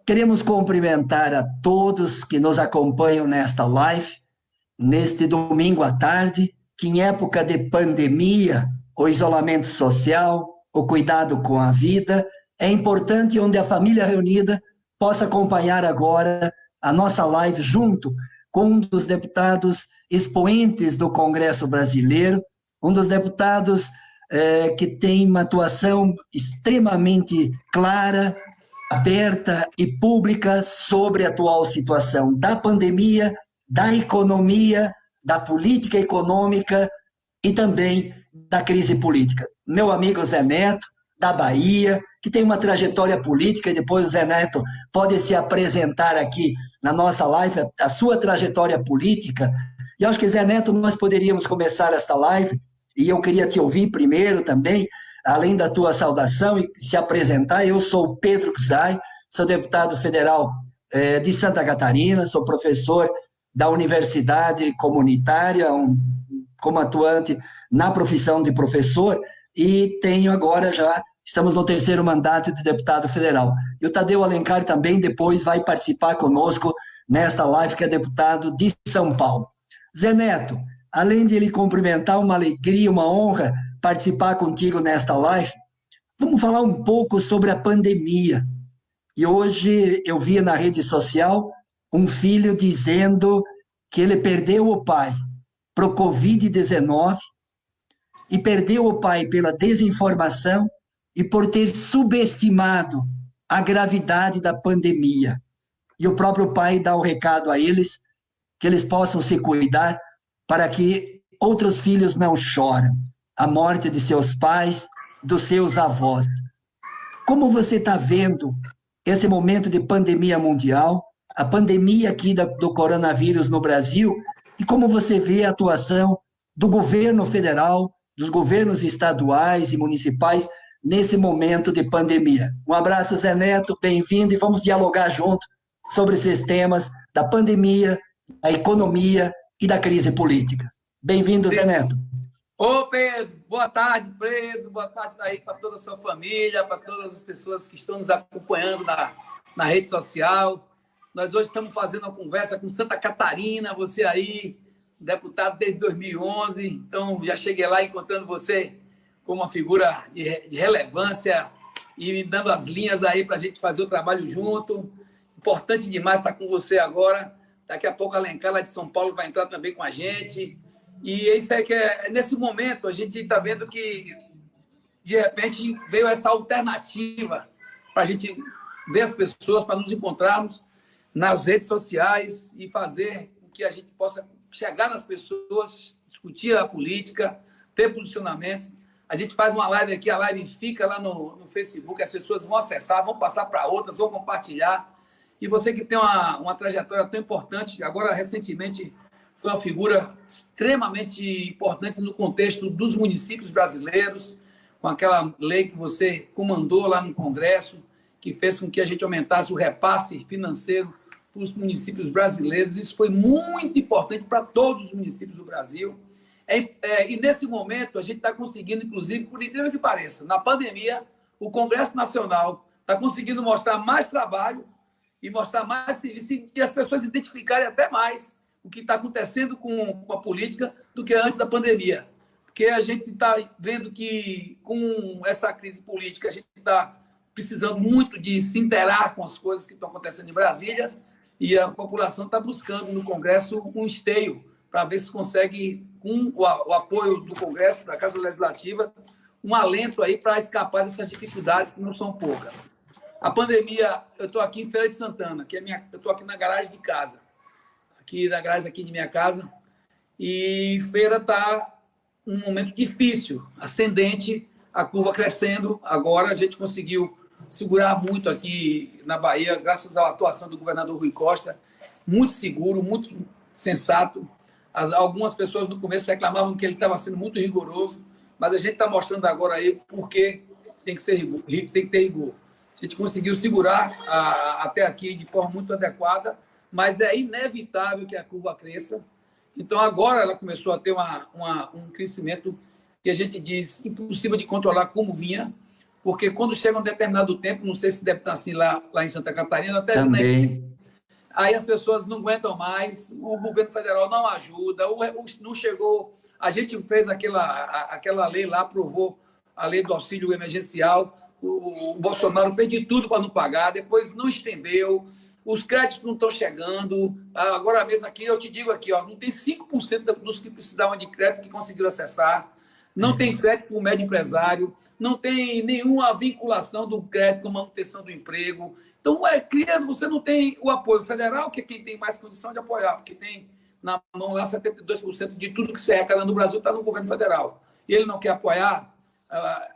Queremos cumprimentar a todos que nos acompanham nesta live, neste domingo à tarde, que em época de pandemia, o isolamento social, o cuidado com a vida, é importante onde a família reunida possa acompanhar agora a nossa live junto com um dos deputados expoentes do Congresso Brasileiro, um dos deputados que tem uma atuação extremamente clara, aberta e pública sobre a atual situação da pandemia, da economia, da política econômica e também da crise política. Meu amigo Zé Neto, da Bahia, que tem uma trajetória política, e depois o Zé Neto pode se apresentar aqui na nossa live, a sua trajetória política. E eu acho que, Zé Neto, nós poderíamos começar esta live, e eu queria te ouvir primeiro também, além da tua saudação, e se apresentar. Eu sou o Pedro Czai, sou deputado federal de Santa Catarina, sou professor da Universidade Comunitária, como atuante na profissão de professor, e tenho agora já, estamos no terceiro mandato de deputado federal. E o Tadeu Alencar também depois vai participar conosco nesta live, que é deputado de São Paulo. Zé Neto, além de lhe cumprimentar, uma alegria, uma honra participar contigo nesta live, vamos falar um pouco sobre a pandemia. E hoje eu vi na rede social um filho dizendo que ele perdeu o pai para o Covid-19 e perdeu o pai pela desinformação e por ter subestimado a gravidade da pandemia. E o próprio pai dá o recado a eles, que eles possam se cuidar para que outros filhos não chorem a morte de seus pais, dos seus avós. Como você está vendo esse momento de pandemia mundial, a pandemia aqui do coronavírus no Brasil, e como você vê a atuação do governo federal, dos governos estaduais e municipais nesse momento de pandemia? Um abraço, Zé Neto, bem-vindo, e vamos dialogar junto sobre esses temas da pandemia, da economia e da crise política. Bem-vindo, Zé Neto. Ô, Pedro, boa tarde, Pedro, boa tarde aí para toda a sua família, para todas as pessoas que estão nos acompanhando na rede social. Nós hoje estamos fazendo uma conversa com Santa Catarina, você aí, deputado desde 2011, então já cheguei lá encontrando você como uma figura de relevância e me dando as linhas aí para a gente fazer o trabalho junto. Importante demais estar com você agora. Daqui a pouco a Alencar, lá de São Paulo, vai entrar também com a gente. E isso é que nesse momento a gente está vendo que, de repente, veio essa alternativa para a gente ver as pessoas, para nos encontrarmos nas redes sociais e fazer com que a gente possa chegar nas pessoas, discutir a política, ter posicionamentos. A gente faz uma live aqui, a live fica lá no Facebook, as pessoas vão acessar, vão passar para outras, vão compartilhar. E você que tem uma trajetória tão importante, agora recentemente foi uma figura extremamente importante no contexto dos municípios brasileiros, com aquela lei que você comandou lá no Congresso, que fez com que a gente aumentasse o repasse financeiro para os municípios brasileiros. Isso foi muito importante para todos os municípios do Brasil. E nesse momento a gente está conseguindo, inclusive, por incrível que pareça, na pandemia, o Congresso Nacional está conseguindo mostrar mais trabalho e mostrar mais serviço e as pessoas identificarem até mais o que está acontecendo com a política do que antes da pandemia. Porque a gente está vendo que, com essa crise política, a gente está precisando muito de se interar com as coisas que estão acontecendo em Brasília e a população está buscando no Congresso um esteio para ver se consegue, com o apoio do Congresso, da Casa Legislativa, um alento aí para escapar dessas dificuldades que não são poucas. A pandemia, eu estou aqui em Feira de Santana, eu estou aqui na garagem de casa, aqui na garagem aqui de minha casa, e Feira está um momento difícil, ascendente, a curva crescendo. Agora a gente conseguiu segurar muito aqui na Bahia, graças à atuação do governador Rui Costa, muito seguro, muito sensato. Algumas pessoas no começo reclamavam que ele estava sendo muito rigoroso, mas a gente está mostrando agora aí por que tem que ter rigor. A gente conseguiu segurar até aqui de forma muito adequada, mas é inevitável que a curva cresça. Então, agora ela começou a ter um crescimento que a gente diz impossível de controlar como vinha, Porque quando chega um determinado tempo, não sei se deve estar assim lá em Santa Catarina, até Também. aí as pessoas não aguentam mais, o governo federal não ajuda, não chegou. A gente fez aquela lei lá, aprovou a lei do auxílio emergencial, o Bolsonaro fez de tudo para não pagar, depois não estendeu, os créditos não estão chegando. Agora mesmo aqui, eu te digo aqui, ó, não tem 5% dos que precisavam de crédito que conseguiram acessar, não tem crédito para o médio empresário, não tem nenhuma vinculação do crédito com a manutenção do emprego. Então, você não tem o apoio federal, que é quem tem mais condição de apoiar, porque tem na mão lá 72% de tudo que se arrecada no Brasil está no governo federal. E ele não quer apoiar,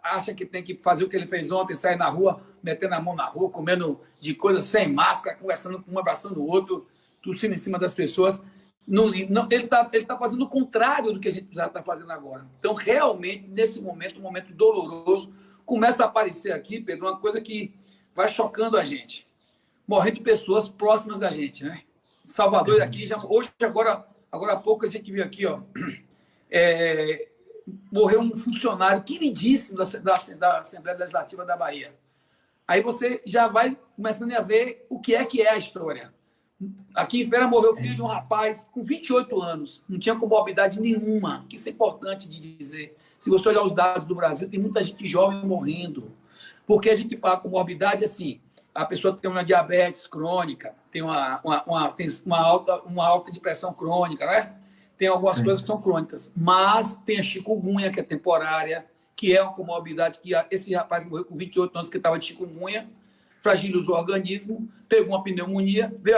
acha que tem que fazer o que ele fez ontem, sair na rua, metendo a mão na rua, comendo de coisas sem máscara, conversando com um, abraçando o outro, tossindo em cima das pessoas. Ele tá fazendo o contrário do que a gente já está fazendo agora. Então, realmente, nesse momento, um momento doloroso, começa a aparecer aqui, Pedro, uma coisa que vai chocando a gente. Morrendo pessoas próximas da gente, né? Salvador, aqui, hoje, agora há pouco, a gente viu aqui, ó, morreu um funcionário queridíssimo da Assembleia Legislativa da Bahia. Aí você já vai começando a ver o que é a história. Aqui em Feira morreu o filho de um rapaz com 28 anos, não tinha comorbidade nenhuma, que isso é importante de dizer. Se você olhar os dados do Brasil, tem muita gente jovem morrendo. Porque a gente fala comorbidade assim, a pessoa tem uma diabetes crônica, tem uma alta de pressão crônica, né? Tem algumas coisas que são crônicas, mas tem a chikungunya, que é temporária, que é uma comorbidade que esse rapaz morreu com 28 anos, que estava de chikungunya, fragilizou o organismo, pegou uma pneumonia, veio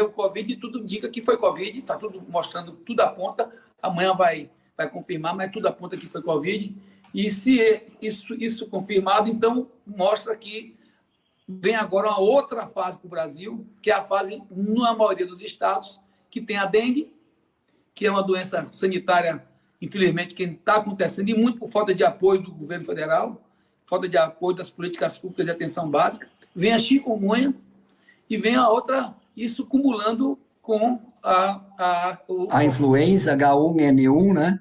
o Covid e tudo indica que foi Covid, está tudo mostrando, tudo aponta, amanhã vai confirmar, mas tudo aponta que foi Covid. E se isso confirmado, então mostra que vem agora uma outra fase para o Brasil, que é a fase, na maioria dos estados, que tem a dengue, que é uma doença sanitária, infelizmente, que está acontecendo, e muito por falta de apoio do governo federal, falta de apoio das políticas públicas de atenção básica. Vem a chikungunya e vem a outra, isso cumulando com a influenza H1N1, né?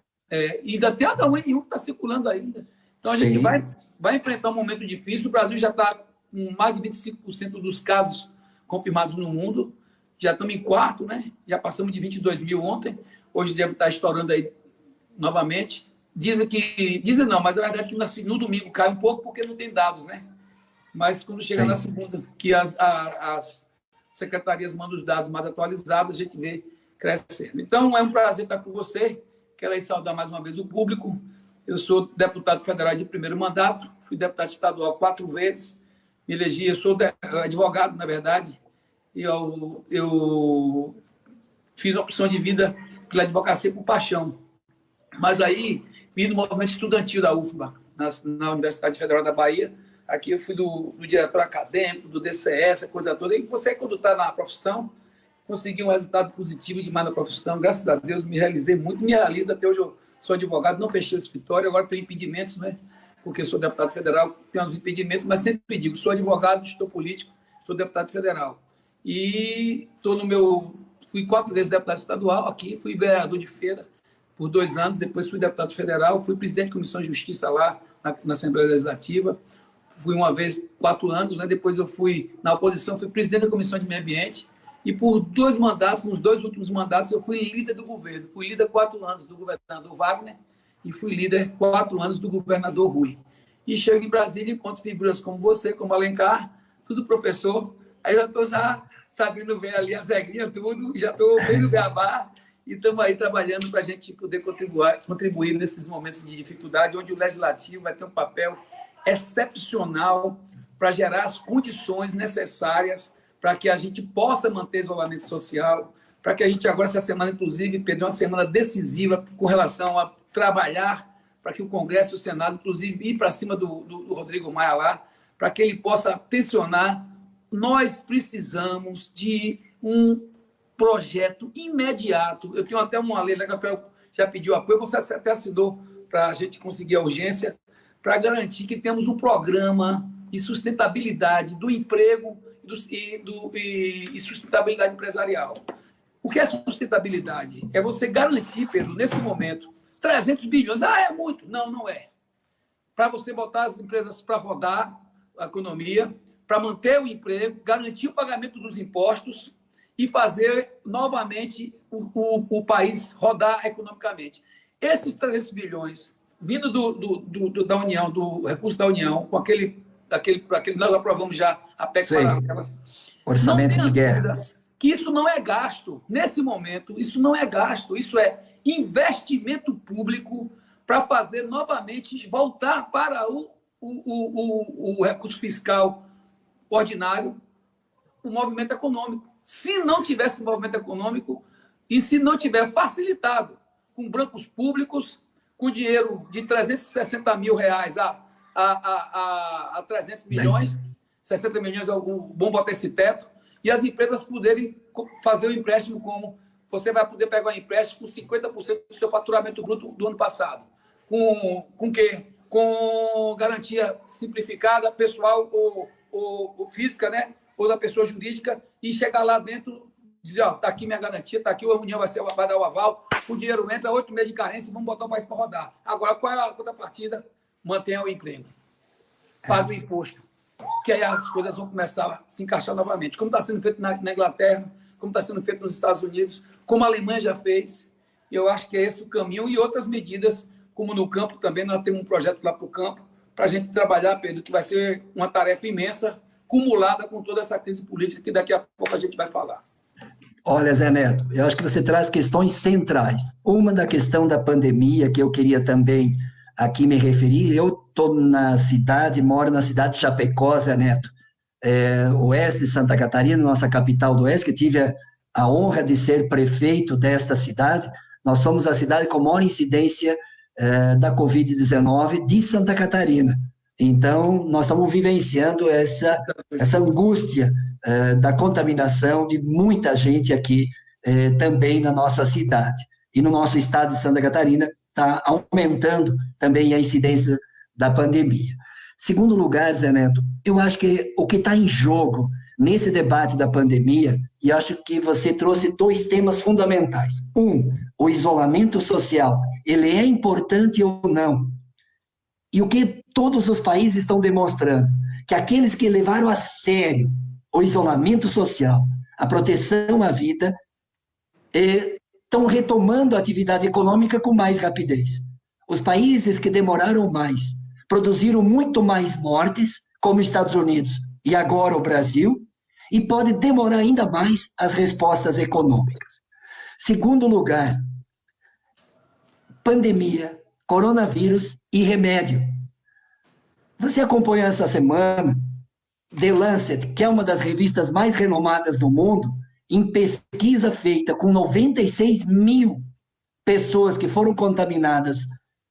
E ainda tem a H1N1 que está circulando ainda. Então, a gente vai enfrentar um momento difícil. O Brasil já está com mais de 25% dos casos confirmados no mundo. Já estamos em quarto, né? Já passamos de 22 mil ontem. Hoje deve estar estourando aí novamente. Dizem não, mas a verdade é que no domingo cai um pouco porque não tem dados, né? Mas quando chega na segunda, que as secretarias mandam os dados mais atualizados, a gente vê crescendo. Então, é um prazer estar com você. Quero aí saudar mais uma vez o público. Eu sou deputado federal de primeiro mandato, fui deputado estadual 4 vezes, me elegi, eu sou advogado, na verdade, e eu fiz uma opção de vida pela advocacia por paixão. Mas aí, vim do movimento estudantil da UFBA, na Universidade Federal da Bahia. Aqui eu fui do diretor acadêmico, do DCS, a coisa toda. E você, quando está na profissão, consegui um resultado positivo demais na profissão. Graças a Deus, me realizei muito. Me realizo. Até hoje eu sou advogado, não fechei o escritório. Agora tenho impedimentos, né? Porque sou deputado federal, tenho uns impedimentos, mas sempre digo, sou advogado, estou político, sou deputado federal. E fui 4 vezes deputado estadual aqui, fui vereador de Feira por 2 anos, depois fui deputado federal, fui presidente de comissão de justiça lá na Assembleia Legislativa, fui uma vez 4 anos, né? Depois eu fui na oposição, fui presidente da comissão de meio ambiente, e por 2 mandatos, nos 2 últimos mandatos, eu fui líder do governo, fui líder 4 anos do governador Wagner e fui líder 4 anos do governador Rui. E chego em Brasília e encontro figuras como você, como Alencar, tudo professor, aí eu estou já sabendo ver ali as regrinhas, tudo, já estou bem no beabá, e estamos aí trabalhando para a gente poder contribuir nesses momentos de dificuldade, onde o Legislativo vai ter um papel excepcional para gerar as condições necessárias para que a gente possa manter isolamento social, para que a gente agora, essa semana, inclusive, perdeu uma semana decisiva com relação a trabalhar para que o Congresso e o Senado, inclusive, ir para cima do Rodrigo Maia lá, para que ele possa tensionar. Nós precisamos de um projeto imediato. Eu tenho até uma lei, que já pediu apoio, você até assinou para a gente conseguir a urgência, para garantir que temos um programa de sustentabilidade do emprego e sustentabilidade empresarial. O que é sustentabilidade? É você garantir, Pedro, nesse momento, 300 bilhões. Ah, é muito. Não, não é. para você botar as empresas para rodar a economia, para manter o emprego, garantir o pagamento dos impostos e fazer novamente o país rodar economicamente. Esses 300 bilhões vindo da União, do recurso da União, com aquele nós aprovamos já a PEC paralela, orçamento de guerra, que isso não é gasto. Nesse momento, isso não é gasto, isso é investimento público para fazer novamente voltar para o recurso fiscal ordinário, o movimento econômico. Se não tivesse movimento econômico e se não tiver facilitado com bancos públicos, com dinheiro de 360 mil reais a 300 milhões, 60 milhões é bom botar esse teto, e as empresas poderem fazer o empréstimo como você vai poder pegar um empréstimo com 50% do seu faturamento bruto do ano passado. Com quê? Com garantia simplificada, pessoal ou física, né? Ou da pessoa jurídica, e chegar lá dentro e dizer, ó, tá aqui minha garantia, tá aqui, a União vai dar o aval, o dinheiro entra, 8 meses de carência e vamos botar o país para rodar. Agora, qual é a contrapartida? Mantenha o emprego. Paga o imposto. Que aí as coisas vão começar a se encaixar novamente. Como está sendo feito na Inglaterra, como está sendo feito nos Estados Unidos, como a Alemanha já fez. Eu acho que é esse o caminho, e outras medidas, como no campo também, nós temos um projeto lá para o campo, para a gente trabalhar, Pedro, que vai ser uma tarefa imensa, cumulada com toda essa crise política que daqui a pouco a gente vai falar. Olha, Zé Neto, eu acho que você traz questões centrais. Uma da questão da pandemia, que eu queria também aqui me referir. Eu estou moro na cidade de Chapecó, Zé Neto, oeste de Santa Catarina, nossa capital do oeste, que tive a honra de ser prefeito desta cidade. Nós somos a cidade com maior incidência da Covid-19 de Santa Catarina. Então, nós estamos vivenciando essa angústia da contaminação de muita gente aqui também na nossa cidade. E no nosso estado de Santa Catarina está aumentando também a incidência da pandemia. Segundo lugar, Zé Neto, eu acho que o que está em jogo nesse debate da pandemia, e acho que você trouxe dois temas fundamentais. Um, o isolamento social, ele é importante ou não? E o que todos os países estão demonstrando? Que aqueles que levaram a sério o isolamento social, a proteção à vida, estão retomando a atividade econômica com mais rapidez. Os países que demoraram mais, produziram muito mais mortes, como os Estados Unidos e agora o Brasil, e pode demorar ainda mais as respostas econômicas. Segundo lugar, pandemia, coronavírus e remédio. Você acompanhou essa semana The Lancet, que é uma das revistas mais renomadas do mundo, em pesquisa feita com 96 mil pessoas que foram contaminadas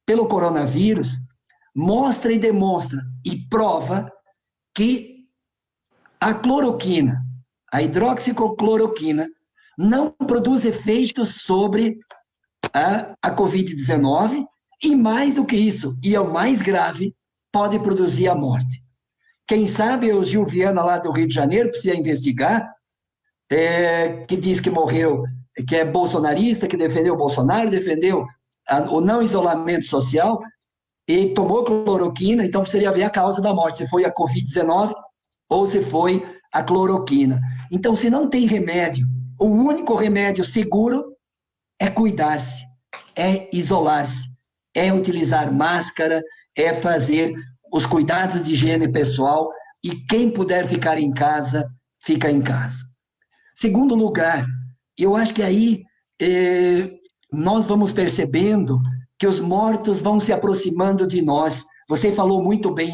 pelo coronavírus, mostra e demonstra e prova que a cloroquina, a hidroxicloroquina, não produz efeitos sobre a Covid-19 e, mais do que isso, e é o mais grave, pode produzir a morte. Quem sabe o Gil Viana, lá do Rio de Janeiro, precisa investigar, que diz que morreu, que é bolsonarista, que defendeu o Bolsonaro, defendeu o não isolamento social, e tomou cloroquina, então precisaria ver a causa da morte, se foi a Covid-19 ou se foi a cloroquina. Então, se não tem remédio, o único remédio seguro é cuidar-se, é isolar-se, é utilizar máscara, é fazer os cuidados de higiene pessoal, e quem puder ficar em casa, fica em casa. Segundo lugar, eu acho que aí nós vamos percebendo que os mortos vão se aproximando de nós. Você falou muito bem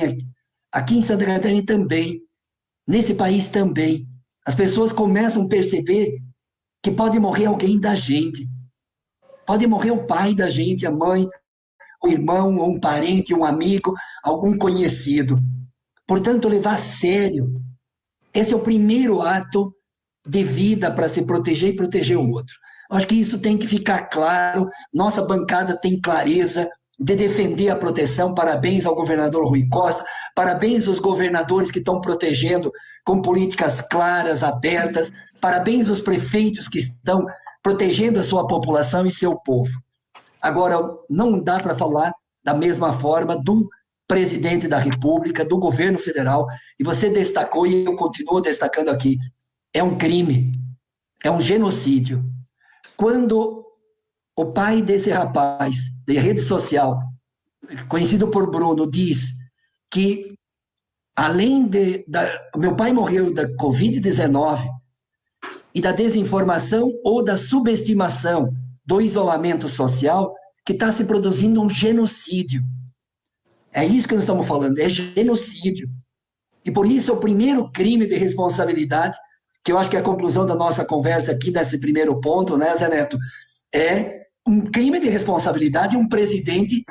aqui em Santa Catarina também, nesse país também. As pessoas começam a perceber que pode morrer alguém da gente. Pode morrer o pai da gente, a mãe, o irmão, um parente, um amigo, algum conhecido. Portanto, levar a sério. Esse é o primeiro ato de vida para se proteger e proteger o outro. Acho que isso tem que ficar claro. Nossa bancada tem clareza de defender a proteção. Parabéns ao governador Rui Costa, parabéns aos governadores que estão protegendo com políticas claras, abertas, parabéns aos prefeitos que estão protegendo a sua população e seu povo. Agora, não dá para falar da mesma forma do presidente da República, do governo federal, e você destacou, e eu continuo destacando aqui, é um crime, é um genocídio. Quando o pai desse rapaz, de rede social, conhecido por Bruno, diz que, além meu pai morreu da Covid-19 e da desinformação ou da subestimação do isolamento social, que está se produzindo um genocídio. É isso que nós estamos falando, é genocídio. E por isso é o primeiro crime de responsabilidade, que eu acho que é a conclusão da nossa conversa aqui nesse primeiro ponto, né, Zé Neto? É um crime de responsabilidade um presidente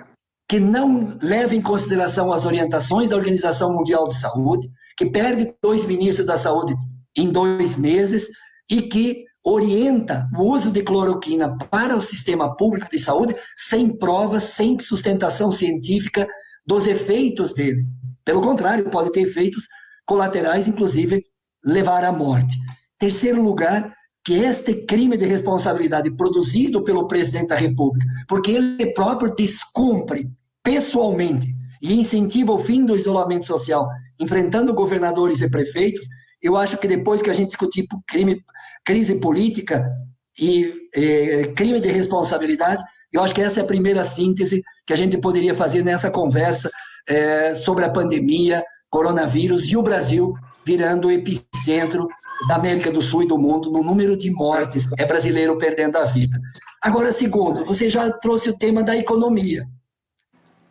que não leva em consideração as orientações da Organização Mundial de Saúde, que perde 2 ministros da saúde em 2 meses e que orienta o uso de cloroquina para o sistema público de saúde sem provas, sem sustentação científica dos efeitos dele. Pelo contrário, pode ter efeitos colaterais, inclusive levar à morte. Terceiro lugar, que este crime de responsabilidade produzido pelo presidente da República, porque ele próprio descumpre pessoalmente e incentiva o fim do isolamento social, enfrentando governadores e prefeitos, eu acho que depois que a gente discutir crise política e crime de responsabilidade, eu acho que essa é a primeira síntese que a gente poderia fazer nessa conversa sobre a pandemia, coronavírus e o Brasil virando o epicentro da América do Sul e do mundo no número de mortes, é brasileiro perdendo a vida. Agora, segundo, você já trouxe o tema da economia.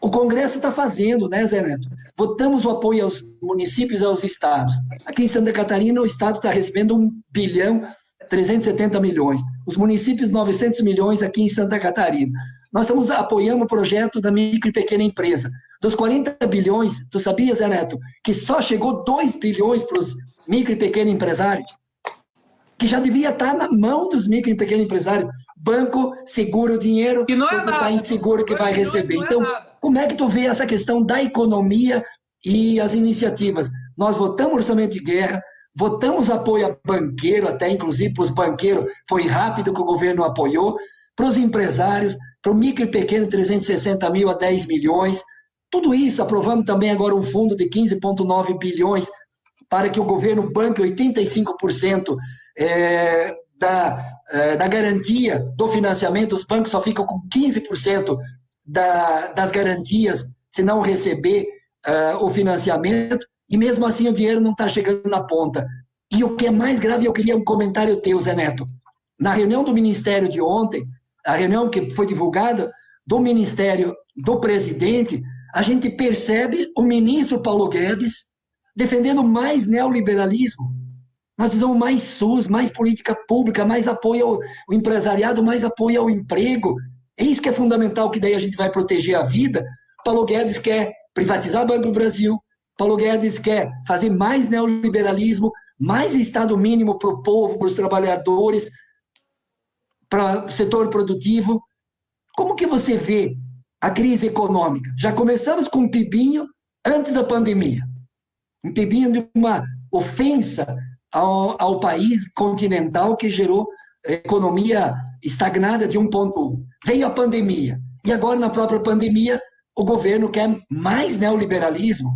O Congresso está fazendo, né, Zé Neto? Votamos o apoio aos municípios e aos estados. Aqui em Santa Catarina, o estado está recebendo 1 bilhão 370 milhões. Os municípios, 900 milhões aqui em Santa Catarina. Nós apoiamos o projeto da micro e pequena empresa. Dos 40 bilhões, tu sabias, Zé Neto, que só chegou 2 bilhões para os micro e pequenos empresários? Que já devia estar na mão dos micro e pequenos empresários. Banco segura o dinheiro, que não é o país seguro que vai receber. Então, como é que tu vê essa questão da economia e as iniciativas? Nós votamos orçamento de guerra, votamos apoio a banqueiro, até inclusive para os banqueiros, foi rápido que o governo apoiou, para os empresários, para o micro e pequeno, 360 mil a 10 milhões. Tudo isso, aprovamos também agora um fundo de 15,9 bilhões para que o governo banque 85% da garantia do financiamento. Os bancos só ficam com 15% das garantias se não receber o financiamento, e mesmo assim o dinheiro não está chegando na ponta. E o que é mais grave, eu queria um comentário teu, Zé Neto. Na reunião do Ministério de ontem, a reunião que foi divulgada do Ministério do Presidente, a gente percebe o ministro Paulo Guedes defendendo mais neoliberalismo. Nós precisamos mais SUS, mais política pública, mais apoio ao empresariado, mais apoio ao emprego. É isso que é fundamental, que daí a gente vai proteger a vida. Paulo Guedes quer privatizar o Banco do Brasil, Paulo Guedes quer fazer mais neoliberalismo, mais Estado mínimo para o povo, para os trabalhadores, para o setor produtivo. Como que você vê a crise econômica? Já começamos com um pibinho antes da pandemia. Um pibinho de uma ofensa ao país continental que gerou economia estagnada de 1,1. Veio a pandemia. E agora, na própria pandemia, o governo quer mais neoliberalismo.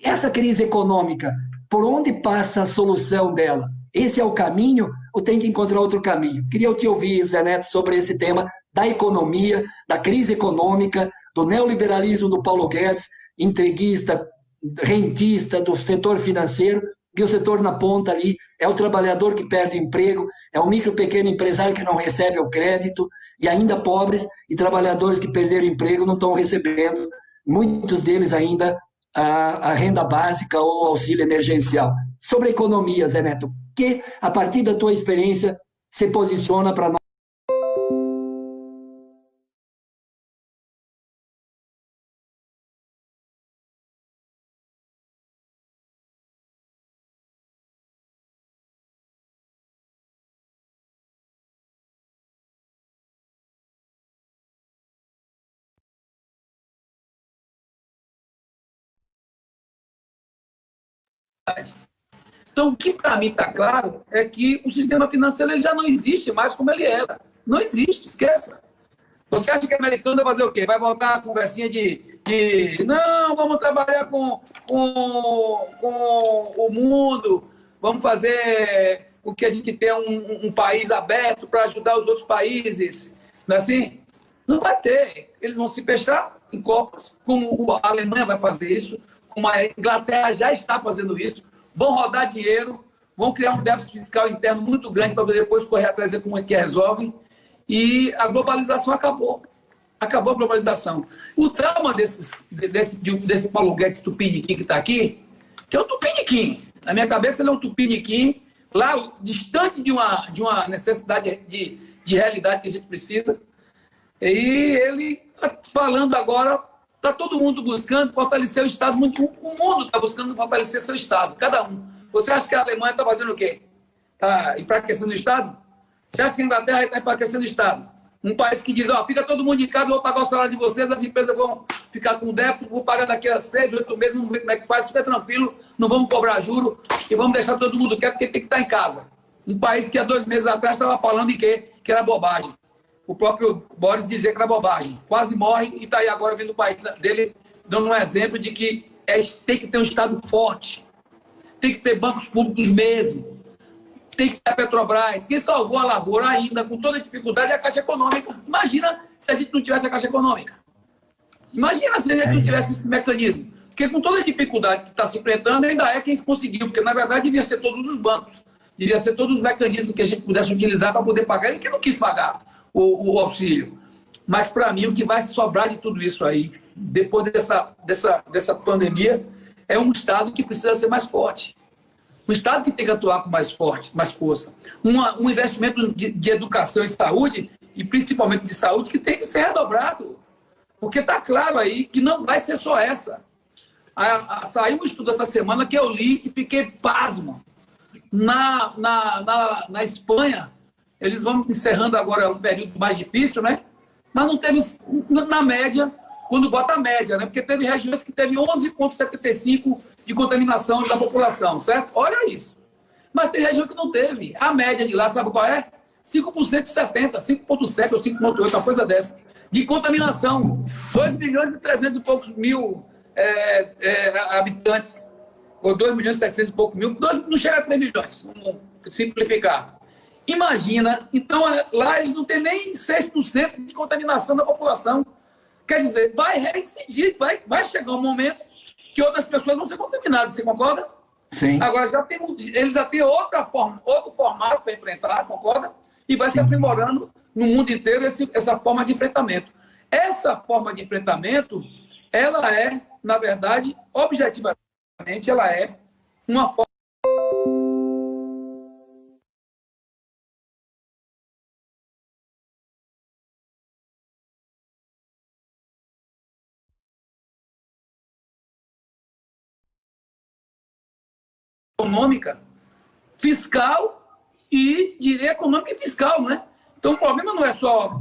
Essa crise econômica, por onde passa a solução dela? Esse é o caminho ou tem que encontrar outro caminho? Queria te ouvir, Zé Neto, sobre esse tema da economia, da crise econômica, do neoliberalismo do Paulo Guedes, entreguista, rentista, do setor financeiro, que o setor na ponta ali é o trabalhador que perde o emprego, é o micro e pequeno empresário que não recebe o crédito, e ainda pobres e trabalhadores que perderam o emprego não estão recebendo, muitos deles ainda, a renda básica ou auxílio emergencial. Sobre a economia, Zé Neto, que, a partir da tua experiência, se posiciona para nós? Então, o que para mim está claro é que o sistema financeiro ele já não existe mais como ele era. Não existe, esqueça. Você acha que o americano vai fazer o quê? Vai voltar a conversinha de não, vamos trabalhar com o mundo, vamos fazer com que a gente tenha um país aberto para ajudar os outros países. Não é assim? Não vai ter. Eles vão se fechar em copas, como a Alemanha vai fazer isso, como a Inglaterra já está fazendo isso. Vão rodar dinheiro, vão criar um déficit fiscal interno muito grande para depois correr atrás de como é que resolvem. E a globalização acabou. Acabou a globalização. O trauma desse Paulo Guedes Tupiniquim que está aqui, que é o Tupiniquim. Na minha cabeça, ele é um Tupiniquim, lá distante de uma necessidade de realidade que a gente precisa. E ele está falando agora, está todo mundo buscando fortalecer o Estado. O mundo está buscando fortalecer seu Estado, cada um. Você acha que a Alemanha está fazendo o quê? Está enfraquecendo o Estado? Você acha que a Inglaterra está enfraquecendo o Estado? Um país que diz, ó, fica todo mundo em casa, vou pagar o salário de vocês, as empresas vão ficar com débito, vou pagar daqui a 6, 8 meses, vamos ver como é que faz, fica tranquilo, não vamos cobrar juro e vamos deixar todo mundo quieto, porque tem que estar em casa. Um país que há 2 meses atrás estava falando que era bobagem. O próprio Boris dizia que era bobagem. Quase morre e está aí agora vendo o país dele dando um exemplo de que tem que ter um Estado forte, tem que ter bancos públicos mesmo, tem que ter a Petrobras. Quem salvou a lavoura ainda, com toda a dificuldade, é a Caixa Econômica. Imagina se a gente não tivesse a Caixa Econômica. Imagina se a gente não tivesse esse mecanismo. Porque com toda a dificuldade que está se enfrentando, ainda é quem conseguiu. Porque, na verdade, devia ser todos os bancos. Devia ser todos os mecanismos que a gente pudesse utilizar para poder pagar. Ele que não quis pagar o auxílio. Mas, para mim, o que vai sobrar de tudo isso aí, depois dessa pandemia, é um Estado que precisa ser mais forte. Um Estado que tem que atuar com mais força. Um investimento de educação e saúde, e principalmente de saúde, que tem que ser redobrado. Porque está claro aí que não vai ser só essa. Saiu um estudo essa semana que eu li e fiquei pasmo. Na Espanha, eles vão encerrando agora um período mais difícil, né? Mas não teve, na média, quando bota a média, né? Porque teve regiões que teve 11,75 de contaminação da população, certo? Olha isso. Mas tem região que não teve. A média de lá, sabe qual é? 5% de 70, 5,7 ou 5,8, uma coisa dessa, de contaminação. 2 milhões e 300 e poucos mil habitantes, ou 2 milhões e 700 e poucos mil, não chega a 3 milhões, vamos simplificar. Imagina, então lá eles não têm nem 6% de contaminação da população. Quer dizer, vai reincidir, vai chegar um momento que outras pessoas vão ser contaminadas, você concorda? Sim. Agora, eles já têm outro formato para enfrentar, concorda? E vai se aprimorando no mundo inteiro essa forma de enfrentamento. Essa forma de enfrentamento, ela é, na verdade, objetivamente, ela é uma forma econômica, fiscal e, diria, econômica e fiscal, não é? Então, o problema não é só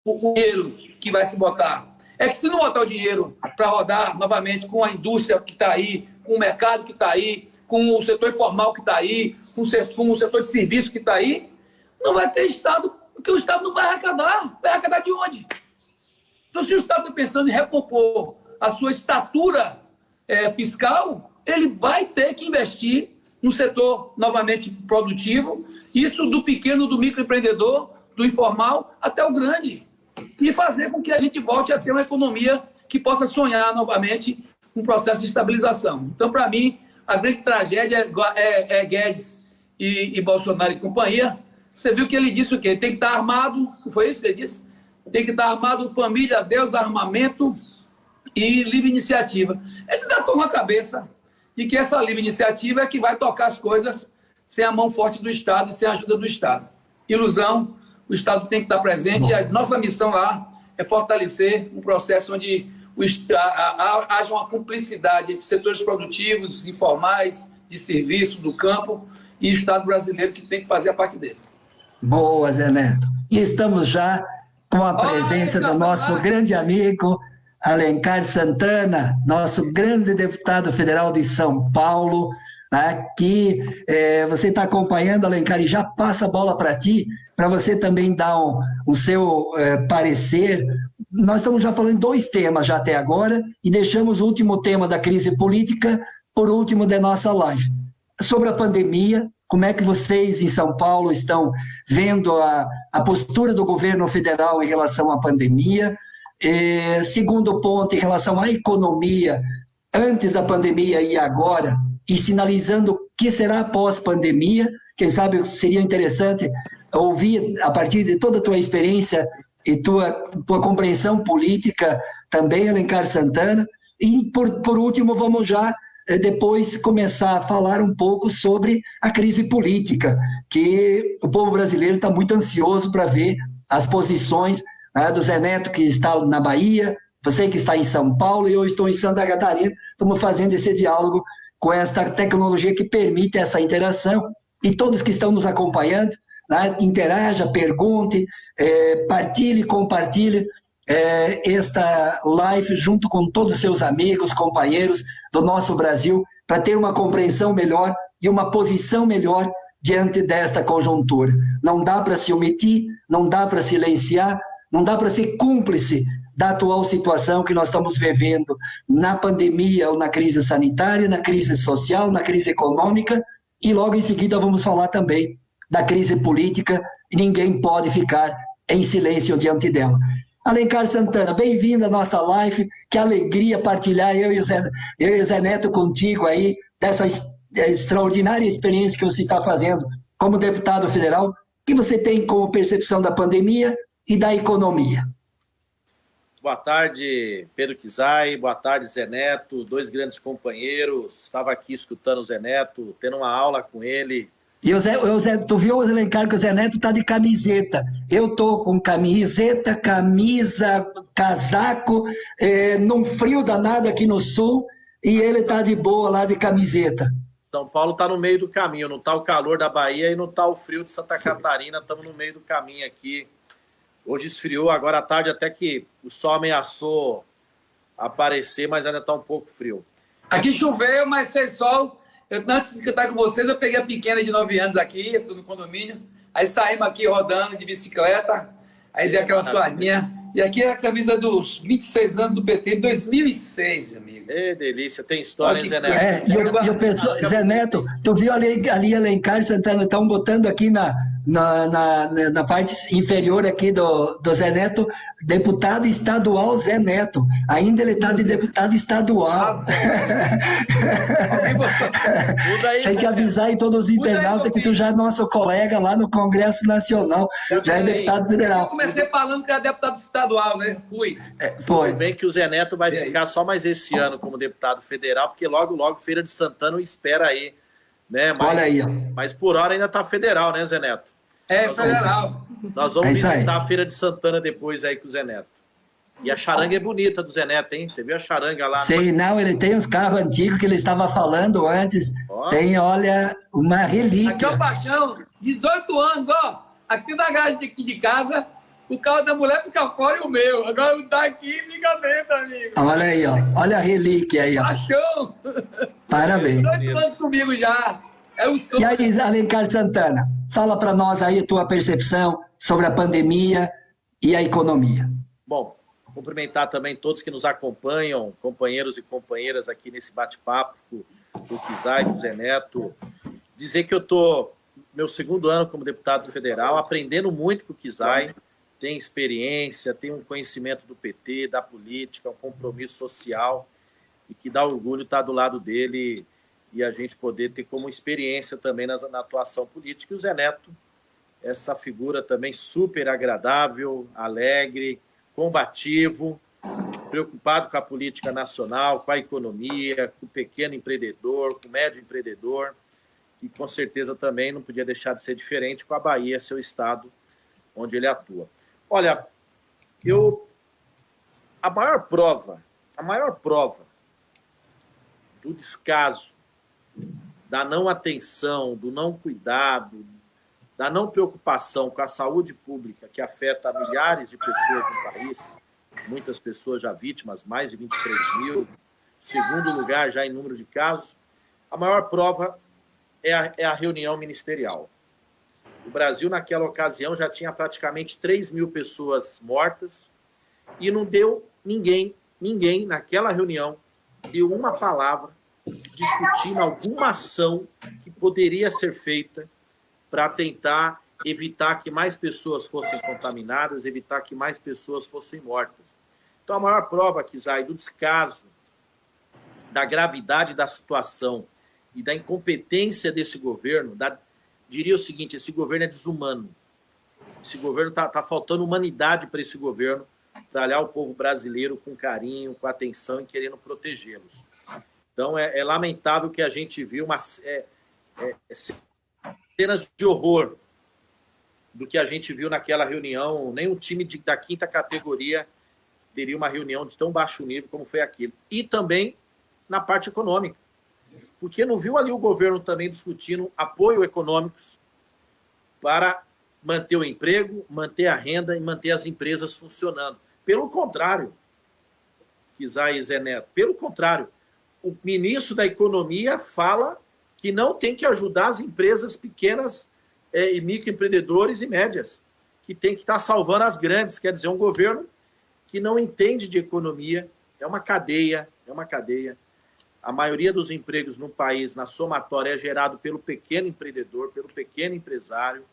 o dinheiro que vai se botar. É que se não botar o dinheiro para rodar novamente com a indústria que está aí, com o mercado que está aí, com o setor informal que está aí, com o setor de serviço que está aí, não vai ter Estado, porque o Estado não vai arrecadar. Vai arrecadar de onde? Então, se o Estado está pensando em recompor a sua estatura fiscal, ele vai ter que investir no setor novamente produtivo, isso do pequeno, do microempreendedor, do informal até o grande, e fazer com que a gente volte a ter uma economia que possa sonhar novamente um processo de estabilização. Então, para mim, a grande tragédia é Guedes e Bolsonaro e companhia. Você viu que ele disse o quê? Tem que estar armado, não foi isso que ele disse? Tem que estar armado, família, Deus, armamento e livre iniciativa. Eles ainda estão na cabeça de que essa livre iniciativa é que vai tocar as coisas sem a mão forte do Estado e sem a ajuda do Estado. Ilusão, o Estado tem que estar presente. E a nossa missão lá é fortalecer um processo onde haja uma cumplicidade entre setores produtivos, informais, de serviço, do campo, e o Estado brasileiro que tem que fazer a parte dele. Boa, Zé Neto. E estamos já com a presença do nosso grande amigo Alencar Santana, nosso grande deputado federal de São Paulo, né, que você está acompanhando, Alencar, e já passa a bola para ti, para você também dar o seu parecer. Nós estamos já falando 2 temas já até agora, e deixamos o último tema da crise política por último da nossa live. Sobre a pandemia, como é que vocês em São Paulo estão vendo a postura do governo federal em relação à pandemia? Segundo ponto, em relação à economia, antes da pandemia e agora, e sinalizando o que será pós-pandemia. Quem sabe seria interessante ouvir, a partir de toda a tua experiência e tua compreensão política, também, Alencar Santana. E, por último, vamos já depois começar a falar um pouco sobre a crise política, que o povo brasileiro está muito ansioso para ver as posições, né, do Zé Neto, que está na Bahia, você que está em São Paulo e eu estou em Santa Catarina. Estamos fazendo esse diálogo com esta tecnologia que permite essa interação, e todos que estão nos acompanhando, né, interaja, pergunte, partilhe, compartilhe esta live junto com todos os seus amigos, companheiros do nosso Brasil, para ter uma compreensão melhor e uma posição melhor diante desta conjuntura. Não dá para se omitir, não dá para silenciar, não dá para ser cúmplice da atual situação que nós estamos vivendo na pandemia ou na crise sanitária, na crise social, na crise econômica, e logo em seguida vamos falar também da crise política, e ninguém pode ficar em silêncio diante dela. Alencar Santana, bem-vindo à nossa live, que alegria partilhar eu e o Zé Neto contigo aí, dessa extraordinária experiência que você está fazendo como deputado federal. O que você tem como percepção da pandemia e da economia? Boa tarde, Pedro Kizai, boa tarde, Zé Neto, 2 grandes companheiros. Estava aqui escutando o Zé Neto, tendo uma aula com ele. E o Zé, tu viu, Alencar, que o Zé Neto está de camiseta. Eu estou com camiseta, camisa, casaco, num frio danado aqui no sul, e ele está de boa lá de camiseta. São Paulo está no meio do caminho, não está o calor da Bahia e não está o frio de Santa Catarina, estamos no meio do caminho aqui. Hoje esfriou, agora à tarde até que o sol ameaçou aparecer, mas ainda está um pouco frio. Aqui choveu, mas fez sol. Antes de estar com vocês, eu peguei a pequena de 9 anos aqui, no condomínio. Aí saímos aqui rodando de bicicleta, aí dei aquela suadinha. E aqui é a camisa dos 26 anos do PT, 2006, amigo. Delícia, tem história, hein, Zé Neto? E eu penso, Zé Neto, tu viu ali Alencar Santana, estão botando aqui na parte inferior aqui do Zé Neto, deputado estadual Zé Neto. Ainda ele está de deputado estadual. Tem que avisar aí todos os internautas que tu já é nosso colega lá no Congresso Nacional, já é deputado federal. Eu comecei falando que era deputado estadual, né? Fui. Foi. Tudo bem que o Zé Neto vai ficar só mais esse ano como deputado federal, porque logo Feira de Santana espera aí. Né? Olha aí, ó. Mas por hora ainda está federal, né, Zé Neto? Federal. Nós vamos visitar a Feira de Santana depois aí com o Zé Neto. E a charanga é bonita do Zé Neto, hein? Você viu a charanga lá? Sei, não, ele tem uns carros antigos que ele estava falando antes. Tem, olha, uma relíquia. Aqui é o Paixão, 18 anos, ó. Aqui na garagem aqui de casa, o carro da mulher fica fora e o meu. Agora o daqui fica dentro, amigo. Olha aí, ó. Olha a relíquia aí, ó. Paixão. Parabéns. 18 anos comigo já. É o sonho. E aí, Alencar Santana, fala para nós aí a tua percepção sobre a pandemia e a economia. Bom, cumprimentar também todos que nos acompanham, companheiros e companheiras aqui nesse bate-papo, do Kizai, do Zé Neto. Dizer que eu estou meu 2º ano como deputado federal, aprendendo muito com o Kizai, tem experiência, tem um conhecimento do PT, da política, um compromisso social, e que dá orgulho estar do lado dele e a gente poder ter como experiência também na atuação política. E o Zé Neto, essa figura também super agradável, alegre, combativo, preocupado com a política nacional, com a economia, com o pequeno empreendedor, com o médio empreendedor, e com certeza também não podia deixar de ser diferente com a Bahia, seu estado, onde ele atua. Olha, a maior prova do descaso, da não atenção, do não cuidado, da não preocupação com a saúde pública que afeta milhares de pessoas no país, muitas pessoas já vítimas, mais de 23 mil, 2º lugar já em número de casos, A maior prova é a reunião ministerial. O Brasil, naquela ocasião, já tinha praticamente 3 mil pessoas mortas e não deu ninguém naquela reunião deu uma palavra discutindo alguma ação que poderia ser feita para tentar evitar que mais pessoas fossem contaminadas, evitar que mais pessoas fossem mortas. Então, a maior prova, Kizai, do descaso, da gravidade da situação e da incompetência desse governo, diria o seguinte, esse governo é desumano. Esse governo está faltando humanidade para esse governo, para olhar o povo brasileiro com carinho, com atenção e querendo protegê-los. Então, é lamentável que a gente viu cenas de horror do que a gente viu naquela reunião. Nem um time da 5ª categoria teria uma reunião de tão baixo nível como foi aquilo. E também na parte econômica. Porque não viu ali o governo também discutindo apoio econômicos para manter o emprego, manter a renda e manter as empresas funcionando. Pelo contrário, Kizai e Zé Neto, pelo contrário, o ministro da Economia fala que não tem que ajudar as empresas pequenas e microempreendedores e médias, que tem que estar salvando as grandes. Quer dizer, um governo que não entende de economia, é uma cadeia. A maioria dos empregos no país, na somatória, é gerado pelo pequeno empreendedor, pelo pequeno empresário,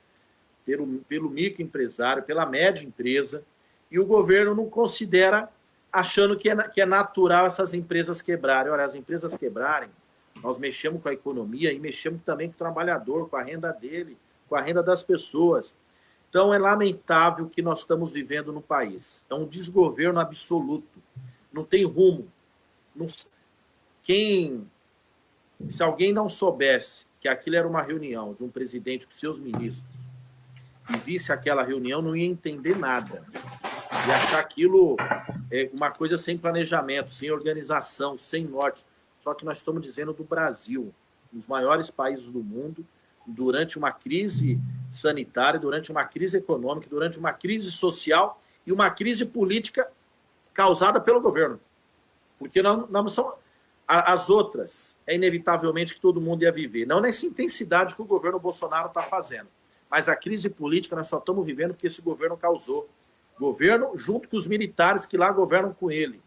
pelo microempresário, pela média empresa, e o governo não considera, achando que é natural essas empresas quebrarem. Olha, as empresas quebrarem, nós mexemos com a economia e mexemos também com o trabalhador, com a renda dele, com a renda das pessoas. Então, é lamentável o que nós estamos vivendo no país. É um desgoverno absoluto. Não tem rumo. Se alguém não soubesse que aquilo era uma reunião de um presidente com seus ministros e visse aquela reunião, não ia entender nada. Ia achar aquilo uma coisa sem planejamento, sem organização, sem norte. Só que nós estamos dizendo do Brasil, um dos maiores países do mundo, durante uma crise sanitária, durante uma crise econômica, durante uma crise social e uma crise política causada pelo governo. Porque não são... As outras, é inevitavelmente que todo mundo ia viver. Não nessa intensidade que o governo Bolsonaro está fazendo. Mas a crise política nós só estamos vivendo porque esse governo causou. Governo junto com os militares que lá governam com ele.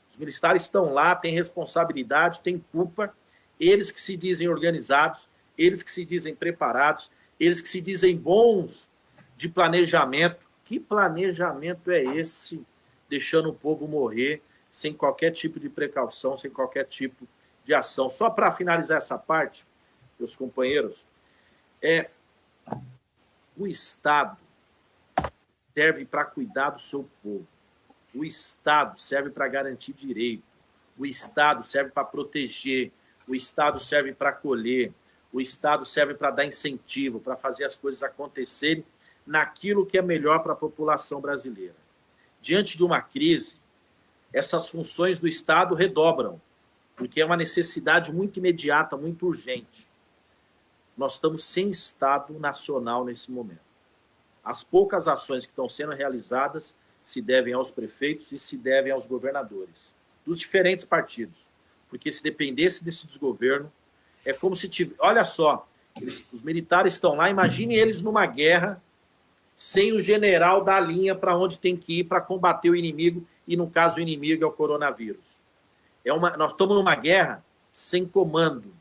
Os militares estão lá, têm responsabilidade, têm culpa. Eles que se dizem organizados, eles que se dizem preparados, eles que se dizem bons de planejamento. Que planejamento é esse? Deixando o povo morrer sem qualquer tipo de precaução, sem qualquer tipo de ação. Só para finalizar essa parte, meus companheiros, o Estado serve para cuidar do seu povo. O Estado serve para garantir direito. O Estado serve para proteger. O Estado serve para acolher. O Estado serve para dar incentivo, para fazer as coisas acontecerem naquilo que é melhor para a população brasileira. Diante de uma crise, essas funções do Estado redobram, porque é uma necessidade muito imediata, muito urgente. Nós estamos sem Estado nacional nesse momento. As poucas ações que estão sendo realizadas se devem aos prefeitos e se devem aos governadores, dos diferentes partidos. Porque se dependesse desse desgoverno, é como se tivesse... Olha só, os militares estão lá, imagine eles numa guerra, sem o general da linha para onde tem que ir para combater o inimigo, e no caso o inimigo é o coronavírus. Nós estamos numa guerra sem comando.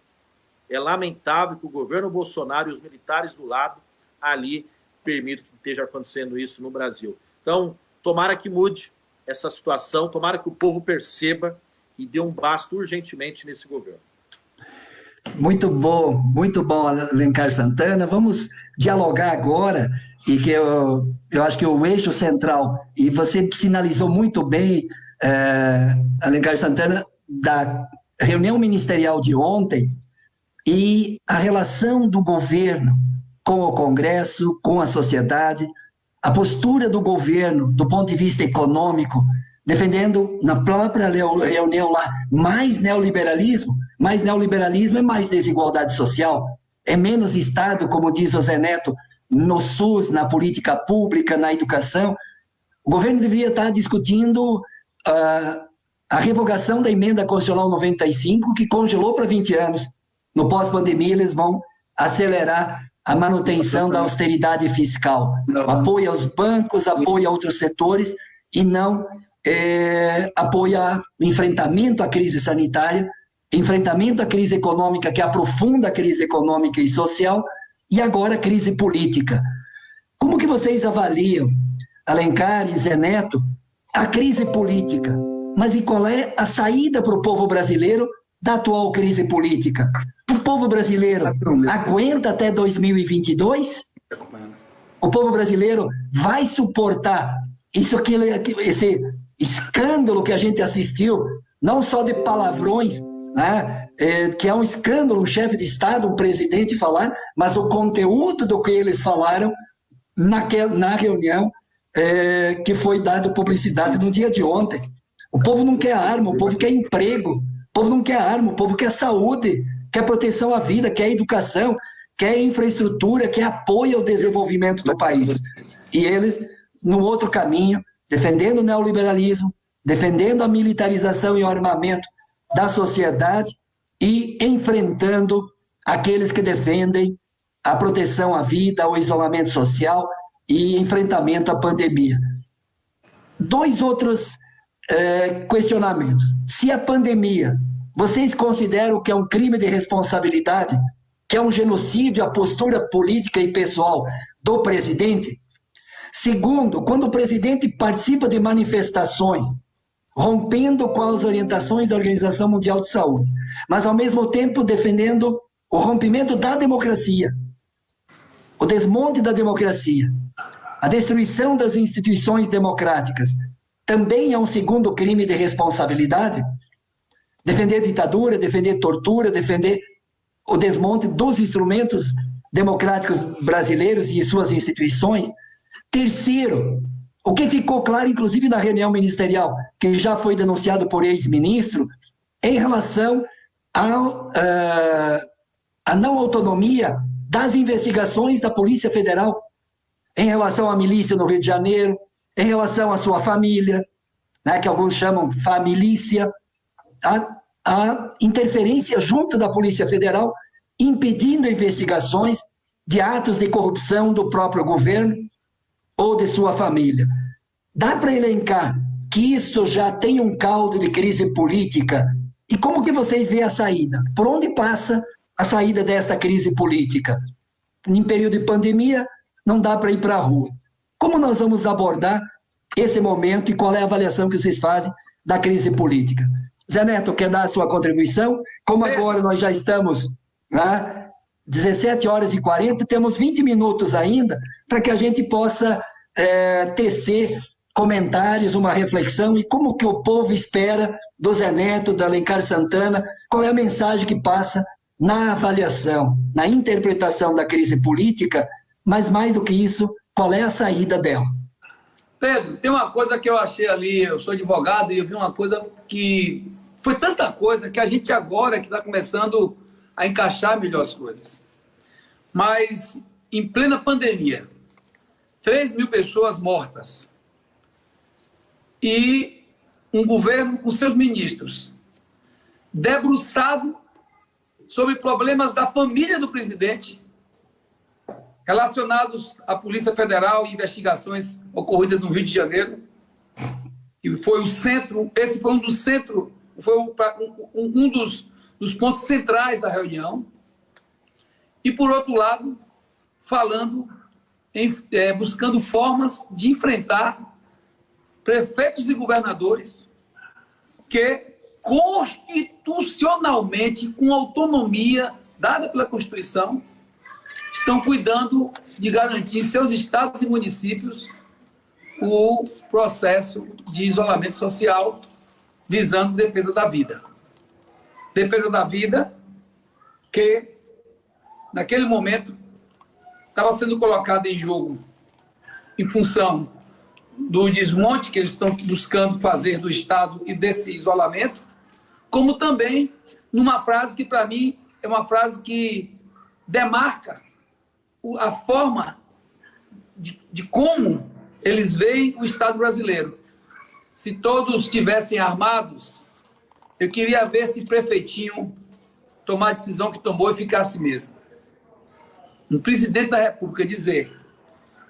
É lamentável que o governo Bolsonaro e os militares do lado ali permitam que esteja acontecendo isso no Brasil. Então, tomara que mude essa situação, tomara que o povo perceba e dê um basta urgentemente nesse governo. Muito bom, Alencar Santana. Vamos dialogar agora, e que eu acho que o eixo central, e você sinalizou muito bem, Alencar Santana, da reunião ministerial de ontem e a relação do governo com o Congresso, com a sociedade, a postura do governo do ponto de vista econômico, defendendo na própria reunião lá mais neoliberalismo é mais desigualdade social, é menos Estado, como diz o Zé Neto, no SUS, na política pública, na educação. O governo deveria estar discutindo a revogação da emenda constitucional 95, que congelou para 20 anos, no pós-pandemia, eles vão acelerar a manutenção da austeridade fiscal, apoio aos bancos, apoio a outros setores, e não apoia o enfrentamento à crise sanitária, enfrentamento à crise econômica, que aprofunda a crise econômica e social, e agora a crise política. Como que vocês avaliam, Alencar e Zé Neto, a crise política? Mas e qual é a saída para o povo brasileiro da atual crise política? O povo brasileiro aguenta até 2022? O povo brasileiro vai suportar esse escândalo que a gente assistiu, não só de palavrões, né, que é um escândalo, um chefe de Estado, um presidente falar, mas o conteúdo do que eles falaram na reunião que foi dado publicidade no dia de ontem. O povo não quer arma, o povo quer emprego, o povo não quer arma, o povo quer saúde, quer proteção à vida, quer educação, quer infraestrutura, quer apoio ao desenvolvimento do país. E eles, num outro caminho, defendendo o neoliberalismo, defendendo a militarização e o armamento da sociedade e enfrentando aqueles que defendem a proteção à vida, o isolamento social e enfrentamento à pandemia. Dois outros questionamentos. Se a pandemia, vocês consideram que é um crime de responsabilidade, que é um genocídio a postura política e pessoal do presidente? Segundo, quando o presidente participa de manifestações rompendo com as orientações da Organização Mundial de Saúde, mas ao mesmo tempo defendendo o rompimento da democracia, o desmonte da democracia, a destruição das instituições democráticas, também é um segundo crime de responsabilidade? Defender ditadura, defender tortura, defender o desmonte dos instrumentos democráticos brasileiros e suas instituições? Terceiro, o que ficou claro, inclusive na reunião ministerial, que já foi denunciado por ex-ministro, em relação à não autonomia das investigações da Polícia Federal, em relação à milícia no Rio de Janeiro, em relação à sua família, né, que alguns chamam familícia, a interferência junto da Polícia Federal, impedindo investigações de atos de corrupção do próprio governo ou de sua família. Dá para elencar que isso já tem um caldo de crise política? E como que vocês veem a saída? Por onde passa a saída desta crise política? Em período de pandemia, não dá para ir para a rua. Como nós vamos abordar esse momento e qual é a avaliação que vocês fazem da crise política? Zé Neto, quer dar a sua contribuição? Como agora nós já estamos 17h40, temos 20 minutos ainda para que a gente possa tecer comentários, uma reflexão e como que o povo espera do Zé Neto, da Alencar Santana, qual é a mensagem que passa na avaliação, na interpretação da crise política, mas mais do que isso, qual é a saída dela? Pedro, tem uma coisa que eu achei ali, eu sou advogado e eu vi uma coisa que foi tanta coisa que a gente agora que está começando a encaixar melhor as coisas. Mas em plena pandemia, 3.000 pessoas mortas e um governo com seus ministros debruçado sobre problemas da família do presidente relacionados à Polícia Federal e investigações ocorridas no Rio de Janeiro, que foi o centro, esse foi um dos pontos centrais da reunião, e, por outro lado, falando, buscando formas de enfrentar prefeitos e governadores que, constitucionalmente, com autonomia dada pela Constituição, estão cuidando de garantir em seus estados e municípios o processo de isolamento social visando defesa da vida. Defesa da vida que, naquele momento, estava sendo colocada em jogo em função do desmonte que eles estão buscando fazer do Estado e desse isolamento, como também numa frase que, para mim, é uma frase que demarca a forma de como eles veem o Estado brasileiro. Se todos estivessem armados, eu queria ver esse prefeitinho tomar a decisão que tomou e ficar assim mesmo. Um presidente da República dizer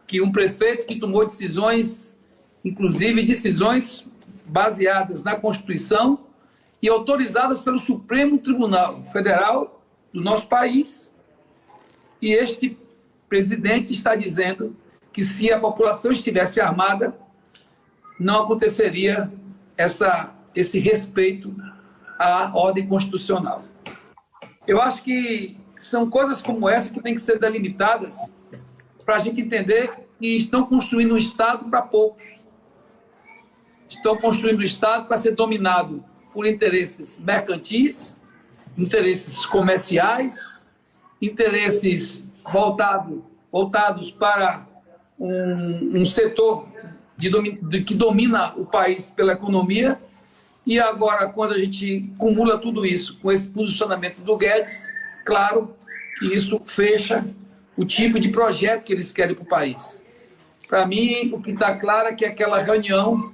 que um prefeito que tomou decisões, inclusive decisões baseadas na Constituição e autorizadas pelo Supremo Tribunal Federal do nosso país, e este presidente está dizendo que se a população estivesse armada, não aconteceria esse respeito à ordem constitucional. Eu acho que são coisas como essa que têm que ser delimitadas para a gente entender que estão construindo um Estado para poucos. Estão construindo um Estado para ser dominado por interesses mercantis, interesses comerciais, interesses voltados para um setor que domina o país pela economia. E agora, quando a gente cumula tudo isso com esse posicionamento do Guedes, claro que isso fecha o tipo de projeto que eles querem para o país. Para mim, o que está claro é que aquela reunião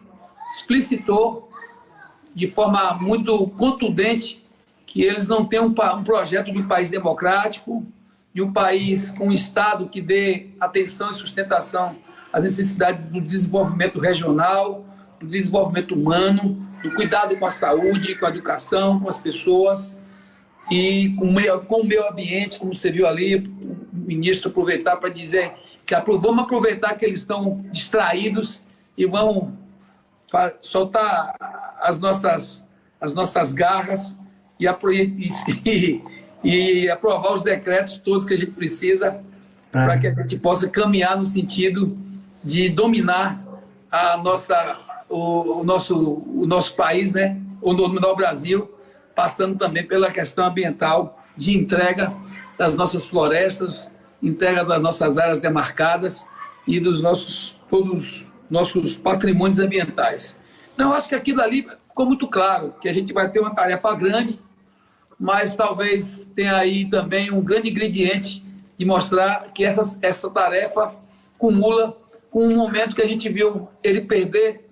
explicitou de forma muito contundente que eles não têm um projeto de um país democrático, de um país com um Estado que dê atenção e sustentação às necessidades do desenvolvimento regional, do desenvolvimento humano, do cuidado com a saúde, com a educação, com as pessoas e com o meio ambiente, como você viu ali, o ministro aproveitar para dizer que vamos aproveitar que eles estão distraídos e vamos soltar as nossas garras e aprovar os decretos todos que a gente precisa para que a gente possa caminhar no sentido de dominar o nosso país, né? Ou dominar o Brasil, passando também pela questão ambiental de entrega das nossas florestas, entrega das nossas áreas demarcadas e dos todos nossos patrimônios ambientais. Então, eu acho que aquilo ali ficou muito claro, que a gente vai ter uma tarefa grande, mas talvez tenha aí também um grande ingrediente de mostrar que essa tarefa cumula com um momento que a gente viu ele perder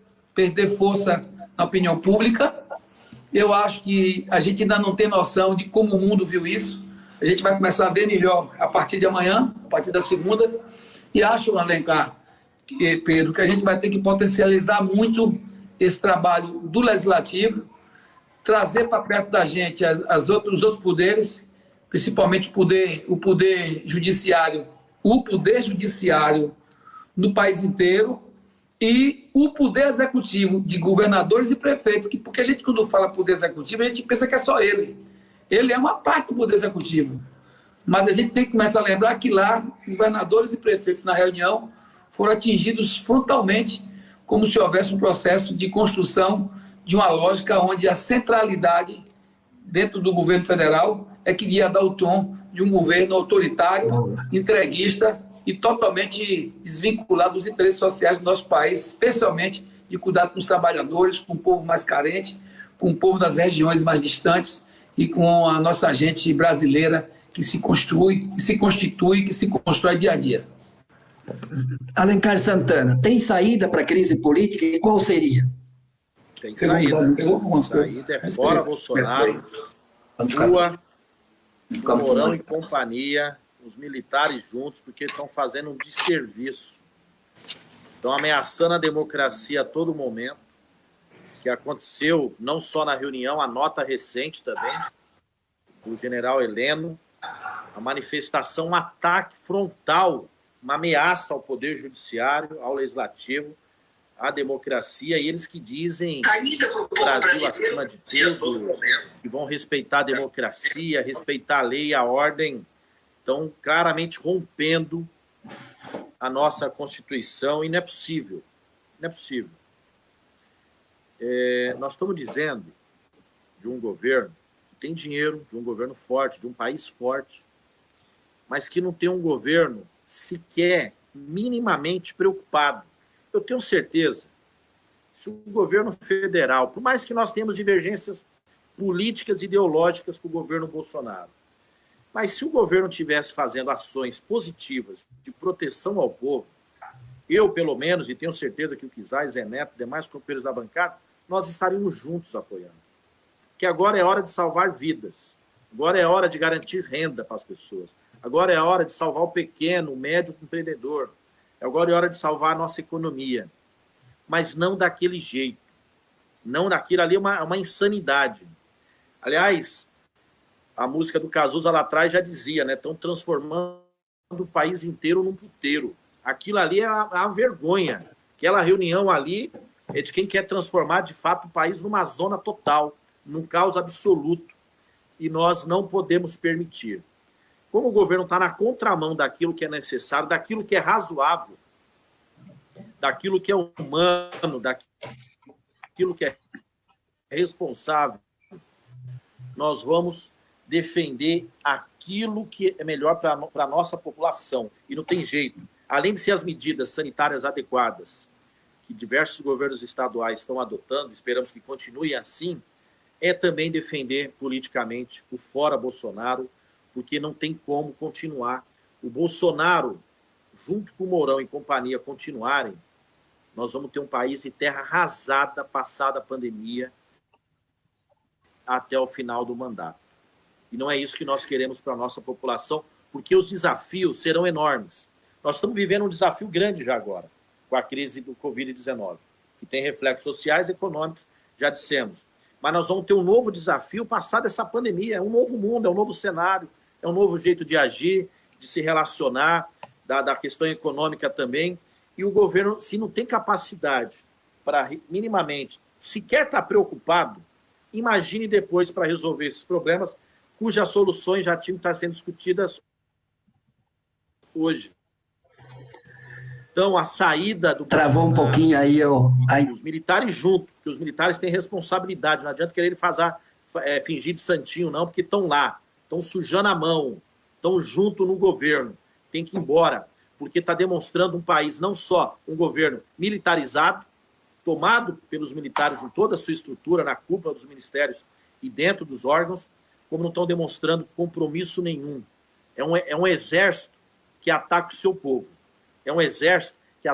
força na opinião pública. Eu acho que a gente ainda não tem noção de como o mundo viu isso. A gente vai começar a ver melhor a partir de amanhã, a partir da segunda. E acho, Alencar, Pedro, que a gente vai ter que potencializar muito esse trabalho do Legislativo, trazer para perto da gente os outros poderes, principalmente o poder judiciário no país inteiro, e o poder executivo de governadores e prefeitos, porque a gente, quando fala poder executivo, a gente pensa que é só ele. Ele é uma parte do poder executivo. Mas a gente tem que começar a lembrar que lá, governadores e prefeitos na reunião foram atingidos frontalmente, como se houvesse um processo de construção de uma lógica onde a centralidade dentro do governo federal é que ia dar o tom de um governo autoritário, entreguista e totalmente desvinculado dos interesses sociais do nosso país, especialmente de cuidado com os trabalhadores, com o povo mais carente, com o povo das regiões mais distantes e com a nossa gente brasileira que se constitui, que se constrói dia a dia. Alencar Santana, tem saída para a crise política e qual seria? Tem saída. Saída é fora Bolsonaro, Lula, Mourão e companhia, os militares juntos, porque estão fazendo um desserviço. Estão ameaçando a democracia a todo momento, que aconteceu não só na reunião, a nota recente também, do general Heleno, a manifestação, um ataque frontal, uma ameaça ao Poder Judiciário, ao Legislativo, à democracia, e eles que dizem o Brasil acima de tudo, que vão respeitar a democracia, respeitar a lei e a ordem, estão claramente rompendo a nossa Constituição, e não é possível. Não é possível. Nós estamos dizendo de um governo que tem dinheiro, de um governo forte, de um país forte, mas que não tem um governo sequer minimamente preocupado. Eu tenho certeza, se o governo federal, por mais que nós tenhamos divergências políticas e ideológicas com o governo Bolsonaro, mas se o governo estivesse fazendo ações positivas de proteção ao povo, eu, pelo menos, e tenho certeza que o Kizai, Zé Neto, demais companheiros da bancada, nós estaríamos juntos apoiando. Que agora é hora de salvar vidas. Agora é hora de garantir renda para as pessoas. Agora é a hora de salvar o pequeno, o médio empreendedor. Agora é hora de salvar a nossa economia. Mas não daquele jeito. Não daquilo ali, é uma insanidade. Aliás, a música do Cazuza lá atrás já dizia, né? Estão transformando o país inteiro num puteiro. Aquilo ali é a vergonha. Aquela reunião ali é de quem quer transformar, de fato, o país numa zona total, num caos absoluto. E nós não podemos permitir. Como o governo está na contramão daquilo que é necessário, daquilo que é razoável, daquilo que é humano, daquilo que é responsável, nós vamos defender aquilo que é melhor para a nossa população. E não tem jeito. Além de ser as medidas sanitárias adequadas que diversos governos estaduais estão adotando, esperamos que continue assim, é também defender politicamente o fora Bolsonaro, porque não tem como continuar. O Bolsonaro, junto com o Mourão e companhia, continuarem, nós vamos ter um país de terra arrasada, passada a pandemia, até o final do mandato. E não é isso que nós queremos para a nossa população, porque os desafios serão enormes. Nós estamos vivendo um desafio grande já agora, com a crise do Covid-19, que tem reflexos sociais e econômicos, já dissemos. Mas nós vamos ter um novo desafio passado essa pandemia. É um novo mundo, é um novo cenário, é um novo jeito de agir, de se relacionar, da questão econômica também. E o governo, se não tem capacidade para minimamente sequer estar preocupado, imagine depois para resolver esses problemas, cujas soluções já tinham que estar sendo discutidas hoje. Então, a saída do... Travou um pouquinho aí, os militares junto, porque os militares têm responsabilidade, não adianta querer fingir de santinho, não, porque estão lá, estão sujando a mão, estão junto no governo, tem que ir embora, porque está demonstrando um país, não só um governo militarizado, tomado pelos militares em toda a sua estrutura, na cúpula dos ministérios e dentro dos órgãos, como não estão demonstrando compromisso nenhum. É um exército que ataca o seu povo. É um exército que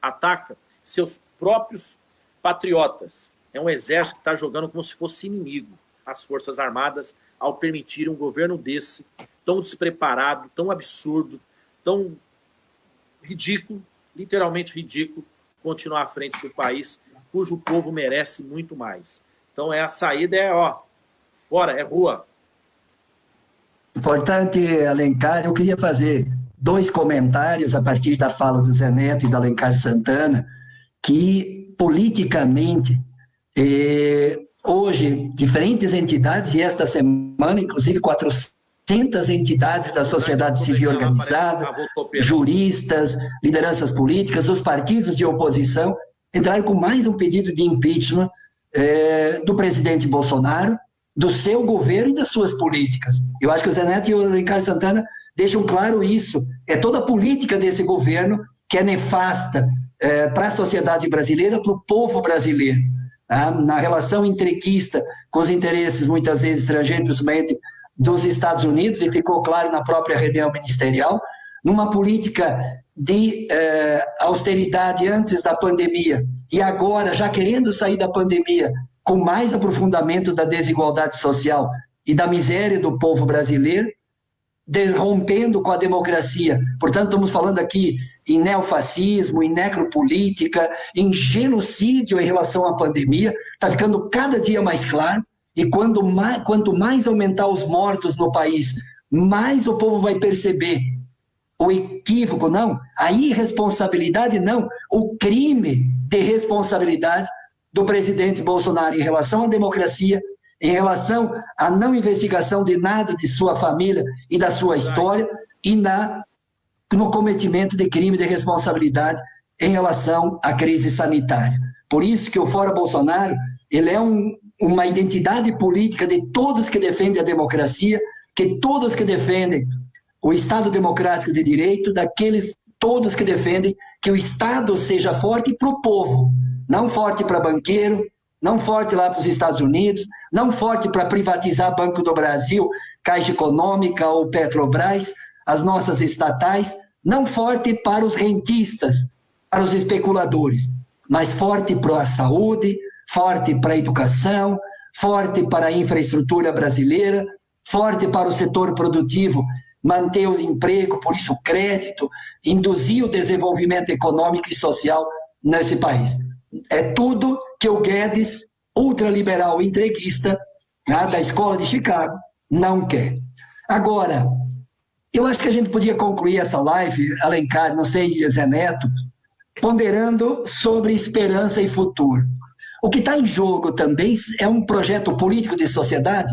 ataca seus próprios patriotas. É um exército que está jogando como se fosse inimigo as Forças Armadas ao permitir um governo desse, tão despreparado, tão absurdo, tão ridículo, literalmente ridículo, continuar à frente do país, cujo povo merece muito mais. Então, a saída fora, é rua. Importante, Alencar, eu queria fazer 2 comentários a partir da fala do Zé Neto e da Alencar Santana, que politicamente, hoje, diferentes entidades, e esta semana, inclusive 400 entidades da sociedade civil organizada, juristas, lideranças políticas, os partidos de oposição, entraram com mais um pedido de impeachment do presidente Bolsonaro, do seu governo e das suas políticas. Eu acho que o Zé Neto e o Alencar Santana deixam claro isso. É toda a política desse governo que é nefasta para a sociedade brasileira, para o povo brasileiro. Tá? Na relação entreguista com os interesses, muitas vezes, estrangeiros, principalmente dos Estados Unidos, e ficou claro na própria reunião ministerial, numa política de austeridade antes da pandemia, e agora, já querendo sair da pandemia, com mais aprofundamento da desigualdade social e da miséria do povo brasileiro, rompendo com a democracia. Portanto, estamos falando aqui em neofascismo, em necropolítica, em genocídio em relação à pandemia. Está ficando cada dia mais claro, e quanto mais aumentar os mortos no país, mais o povo vai perceber o equívoco, não, a irresponsabilidade, não, o crime de responsabilidade do presidente Bolsonaro em relação à democracia, em relação à não investigação de nada de sua família e da sua história, e no cometimento de crime de responsabilidade em relação à crise sanitária. Por isso que o Fora Bolsonaro, ele é uma identidade política de todos que defendem a democracia, que todos que defendem o Estado democrático de direito, daqueles todos que defendem que o Estado seja forte para o povo, não forte para banqueiro, não forte lá para os Estados Unidos, não forte para privatizar Banco do Brasil, Caixa Econômica ou Petrobras, as nossas estatais, não forte para os rentistas, para os especuladores, mas forte para a saúde, forte para a educação, forte para a infraestrutura brasileira, forte para o setor produtivo, manter o emprego, por isso o crédito, induzir o desenvolvimento econômico e social nesse país. É tudo que o Guedes, ultraliberal e entreguista, né, da Escola de Chicago, não quer. Agora, eu acho que a gente podia concluir essa live, Alencar, não sei, Zé Neto, ponderando sobre esperança e futuro. O que está em jogo também é um projeto político de sociedade.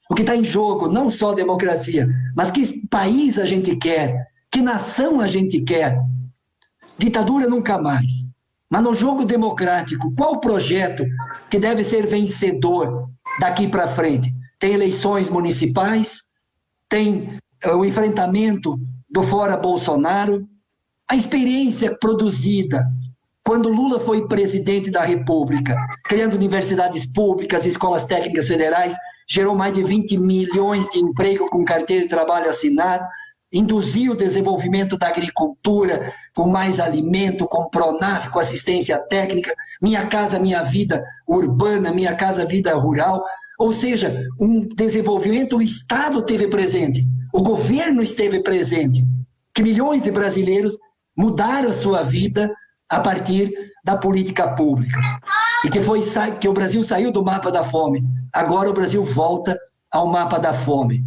O que está em jogo não só democracia, mas que país a gente quer, que nação a gente quer. Ditadura nunca mais. Mas no jogo democrático, qual o projeto que deve ser vencedor daqui para frente? Tem eleições municipais, tem o enfrentamento do fora Bolsonaro, a experiência produzida quando Lula foi presidente da República, criando universidades públicas, escolas técnicas federais, gerou mais de 20 milhões de empregos com carteira de trabalho assinado, induziu o desenvolvimento da agricultura com mais alimento, com Pronaf, com assistência técnica, Minha Casa Minha Vida urbana, Minha Casa Vida rural, ou seja, um desenvolvimento, o Estado teve presente, o governo esteve presente, que milhões de brasileiros mudaram a sua vida a partir da política pública. E que o Brasil saiu do mapa da fome. Agora o Brasil volta ao mapa da fome.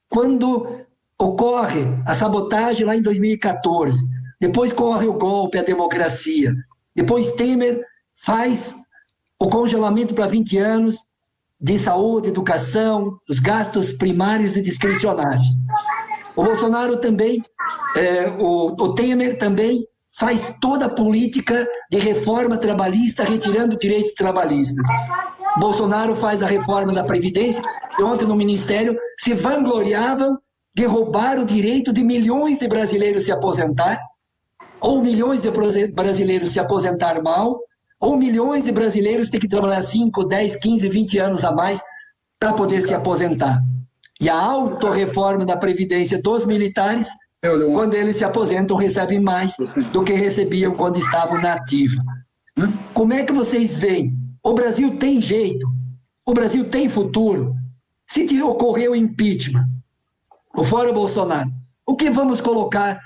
Quando ocorre a sabotagem lá em 2014, depois corre o golpe à democracia, depois Temer faz o congelamento para 20 anos de saúde, educação, os gastos primários e discricionários. O Bolsonaro também, o Temer também faz toda a política de reforma trabalhista, retirando direitos trabalhistas. Bolsonaro faz a reforma da Previdência, e ontem no Ministério se vangloriavam de roubar o direito de milhões de brasileiros se aposentar, ou milhões de brasileiros se aposentar mal, ou milhões de brasileiros ter que trabalhar 5, 10, 15, 20 anos a mais para poder se aposentar. E a autorreforma da Previdência dos militares, quando eles se aposentam, recebem mais do que recebiam quando estavam na ativa. Como é que vocês veem? O Brasil tem jeito? O Brasil tem futuro? Se ocorrer o impeachment, o fora Bolsonaro, o que vamos colocar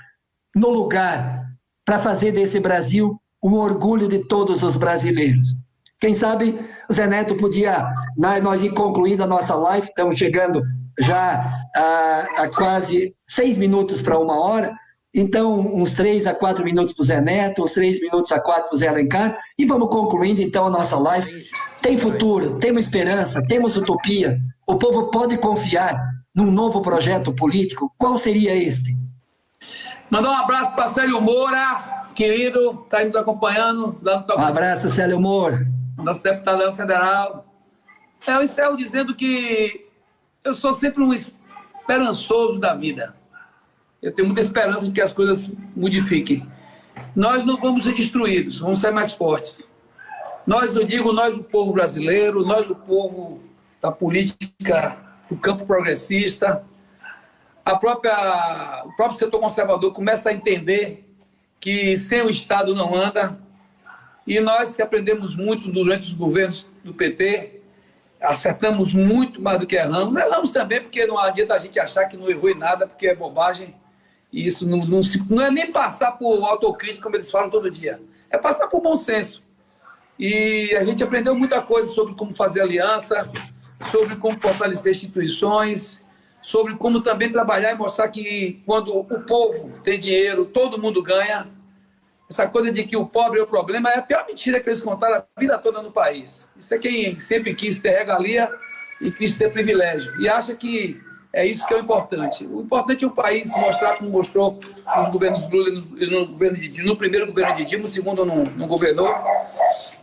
no lugar para fazer desse Brasil um orgulho de todos os brasileiros? Quem sabe o Zé Neto podia, nós ir concluindo a nossa live, estamos chegando já a quase 6 minutos para 1 hora, então uns 3 a 4 minutos para o Zé Neto, uns 3 minutos a 4 para o Zé Alencar, e vamos concluindo então a nossa live. Tem futuro, temos esperança, temos utopia, o povo pode confiar num novo projeto político. Qual seria este? Mandar um abraço para Célio Moura, querido, está aí nos acompanhando. Um abraço, Célio Moura. Nosso deputado federal. Eu encerro dizendo que eu sou sempre um esperançoso da vida. Eu tenho muita esperança de que as coisas modifiquem. Nós não vamos ser destruídos, vamos ser mais fortes. Nós, eu digo, nós o povo brasileiro, nós o povo da política, do campo progressista, o próprio setor conservador começa a entender que sem o Estado não anda. E nós que aprendemos muito durante os governos do PT, acertamos muito mais do que erramos. Erramos também porque não adianta a gente achar que não errou em nada, porque é bobagem. E isso não é nem passar por autocrítica, como eles falam todo dia. É passar por bom senso. E a gente aprendeu muita coisa sobre como fazer aliança, sobre como fortalecer instituições, sobre como também trabalhar e mostrar que quando o povo tem dinheiro, todo mundo ganha. Essa coisa de que o pobre é o problema é a pior mentira que eles contaram a vida toda no país. Isso é quem sempre quis ter regalia e quis ter privilégio. E acha que é isso que é o importante. O importante é o país mostrar, como mostrou nos governos Lula e no primeiro governo de Dilma, no segundo não governou,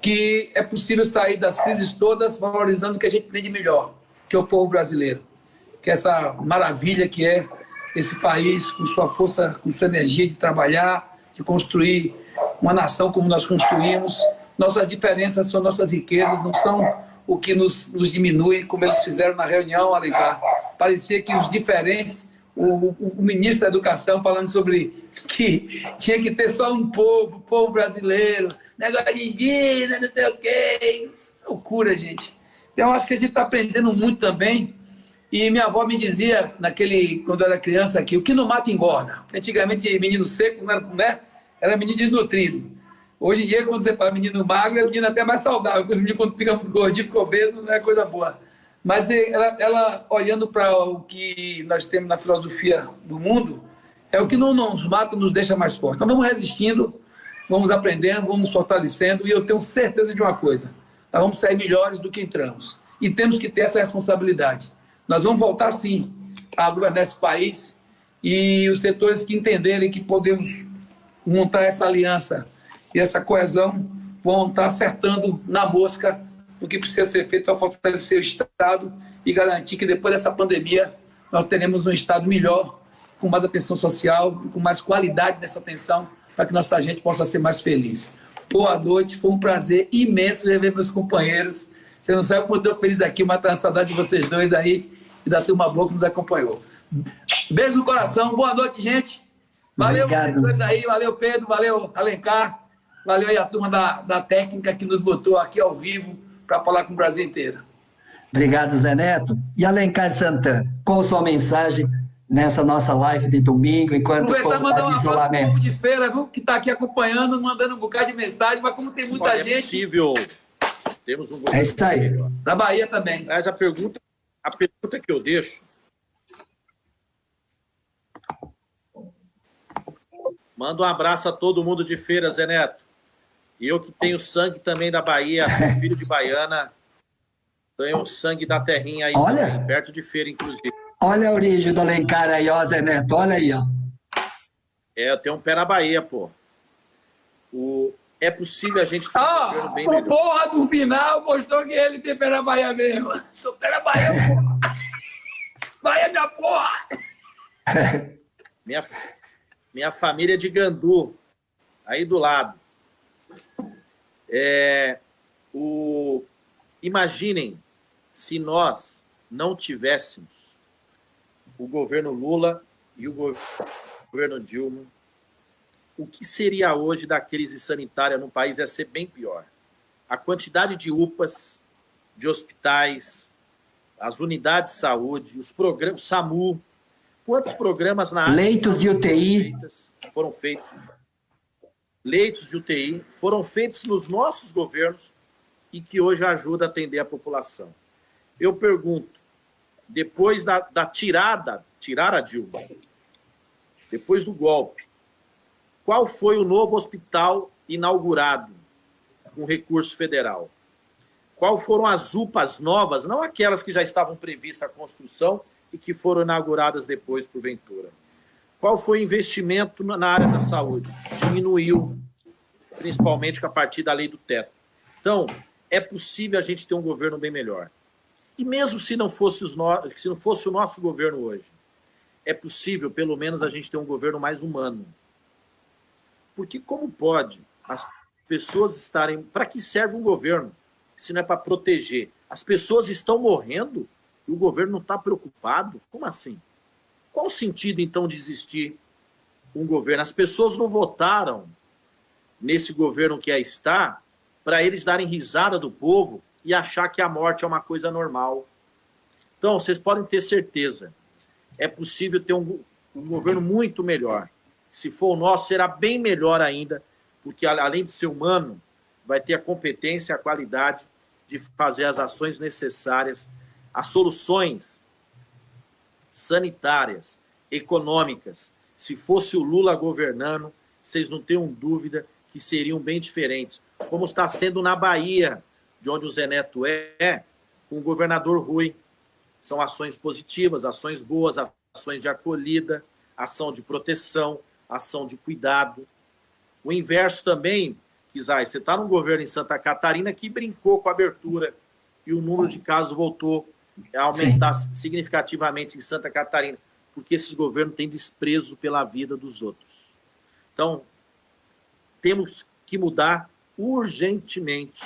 que é possível sair das crises todas valorizando o que a gente tem de melhor, que é o povo brasileiro. Que é essa maravilha que é esse país, com sua força, com sua energia de trabalhar, de construir uma nação como nós construímos. Nossas diferenças são nossas riquezas, não são o que nos diminui, como eles fizeram na reunião, Alencar. Parecia que os diferentes, o ministro da Educação falando sobre que tinha que ter só um povo, o povo brasileiro, negócio de indígena, não sei o quê. Loucura, gente. Eu acho que a gente está aprendendo muito também. E minha avó me dizia, quando eu era criança, que o que não mata engorda. Antigamente, menino seco, né? Era menino desnutrido. Hoje em dia, quando você fala menino magro, é menino até mais saudável. Porque os meninos, quando ficam muito gordinho, ficam obesos, não é coisa boa. Mas ela olhando para o que nós temos na filosofia do mundo, é o que não nos mata, nos deixa mais forte. Então, vamos resistindo, vamos aprendendo, vamos nos fortalecendo. E eu tenho certeza de uma coisa: nós vamos sair melhores do que entramos. E temos que ter essa responsabilidade. Nós vamos voltar, sim, a governar esse país, e os setores que entenderem que podemos montar essa aliança e essa coesão vão estar acertando na mosca o que precisa ser feito para fortalecer o Estado e garantir que depois dessa pandemia nós teremos um Estado melhor, com mais atenção social e com mais qualidade dessa atenção, para que nossa gente possa ser mais feliz. Boa noite, foi um prazer imenso rever meus companheiros. Você não sabe como eu estou feliz aqui, matando a saudade de vocês dois aí e da turma boa que nos acompanhou. Beijo no coração, boa noite, gente. Valeu Obrigado. vocês dois aí, valeu Pedro, valeu Alencar, valeu aí a turma da técnica que nos botou aqui ao vivo para falar com o Brasil inteiro. Obrigado, Zé Neto. E Alencar Santana, qual a sua mensagem nessa nossa live de domingo, enquanto o povo está de isolamento? Povo de feira, viu, que está aqui acompanhando, mandando um bocado de mensagem, mas como tem muita gente... É possível. Temos um É isso aí. Da Bahia também. Mas a pergunta que eu deixo... Manda um abraço a todo mundo de feira, Zé Neto. E eu que tenho sangue também da Bahia, sou filho de baiana, tenho sangue da terrinha aí, também, perto de feira, inclusive. Olha a origem do Alencar aí, ó, Zé Neto, olha aí, ó. É, eu tenho um pé na Bahia, pô. É possível a gente ter um governo bem melhor. Porra do final mostrou que ele tem pé na Bahia mesmo. Sou pé na Bahia, porra. Bahia, minha porra. Minha família é de Gandu, aí do lado. Imaginem se nós não tivéssemos o governo Lula e o governo Dilma, o que seria hoje da crise sanitária no país ia ser bem pior. A quantidade de UPAs, de hospitais, as unidades de saúde, os programas, SAMU, quantos programas na área leitos de UTI foram feitos? Leitos de UTI foram feitos nos nossos governos e que hoje ajuda a atender a população. Eu pergunto, depois da tirar a Dilma, depois do golpe, qual foi o novo hospital inaugurado com recurso federal? Qual foram as UPAs novas, não aquelas que já estavam previstas a construção e que foram inauguradas depois por Ventura? Qual foi o investimento na área da saúde? Diminuiu, principalmente a partir da lei do teto. Então, é possível a gente ter um governo bem melhor. E mesmo se não fosse o nosso governo hoje, é possível, pelo menos, a gente ter um governo mais humano. Porque como pode as pessoas estarem... Para que serve um governo, se não é para proteger? As pessoas estão morrendo e o governo não está preocupado? Como assim? Qual o sentido, então, de existir um governo? As pessoas não votaram nesse governo que aí está para eles darem risada do povo e achar que a morte é uma coisa normal. Então, vocês podem ter certeza, é possível ter um governo muito melhor. Se for o nosso, será bem melhor ainda, porque além de ser humano, vai ter a competência e a qualidade de fazer as ações necessárias, as soluções sanitárias, econômicas. Se fosse o Lula governando, vocês não tenham dúvida que seriam bem diferentes. Como está sendo na Bahia, de onde o Zé Neto com o governador Rui. São ações positivas, ações boas, ações de acolhida, ação de proteção, ação de cuidado. O inverso também, Kizai, você está num governo em Santa Catarina que brincou com a abertura e o número de casos voltou a aumentar significativamente em Santa Catarina, porque esses governos têm desprezo pela vida dos outros. Então, temos que mudar urgentemente,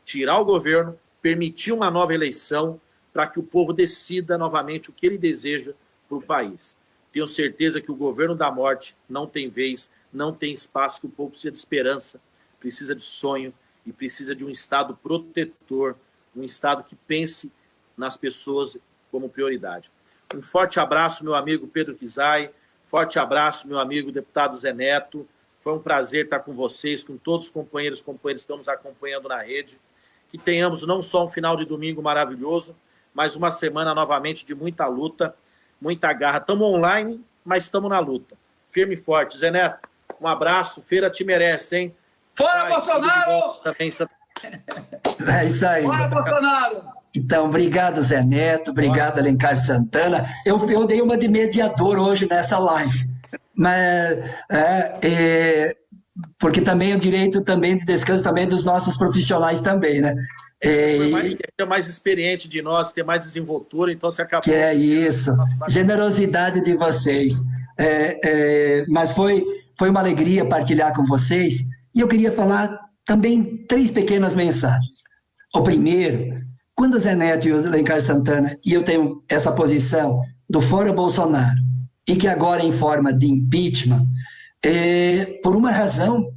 tirar o governo, permitir uma nova eleição para que o povo decida novamente o que ele deseja para o país. Tenho certeza que o governo da morte não tem vez, não tem espaço, que o povo precisa de esperança, precisa de sonho e precisa de um Estado protetor um Estado que pense nas pessoas como prioridade. Um forte abraço, meu amigo Pedro Kizai, forte abraço, meu amigo deputado Zé Neto. Foi um prazer estar com vocês, com todos os companheiros e companheiras que estão nos acompanhando na rede. Que tenhamos não só um final de domingo maravilhoso, mas uma semana novamente de muita luta, muita garra. Estamos online, mas estamos na luta. Firme e forte. Zé Neto, um abraço. Feira te merece, hein? Fora, Bolsonaro! Também. É isso aí. Fora, Bolsonaro! Então, obrigado, Zé Neto, obrigado, Alencar Santana. Eu dei uma de mediador hoje nessa live, mas porque também o direito também de descanso também dos nossos profissionais também, né? Você mais experiente de nós, ter mais desenvoltura, então você acabou... Que é isso, generosidade de vocês. Mas foi uma alegria partilhar com vocês, e eu queria falar também 3 pequenas mensagens. O primeiro, quando o Zé Neto e o Alencar Santana, e eu tenho essa posição do fora Bolsonaro, e que agora em forma de impeachment, por uma razão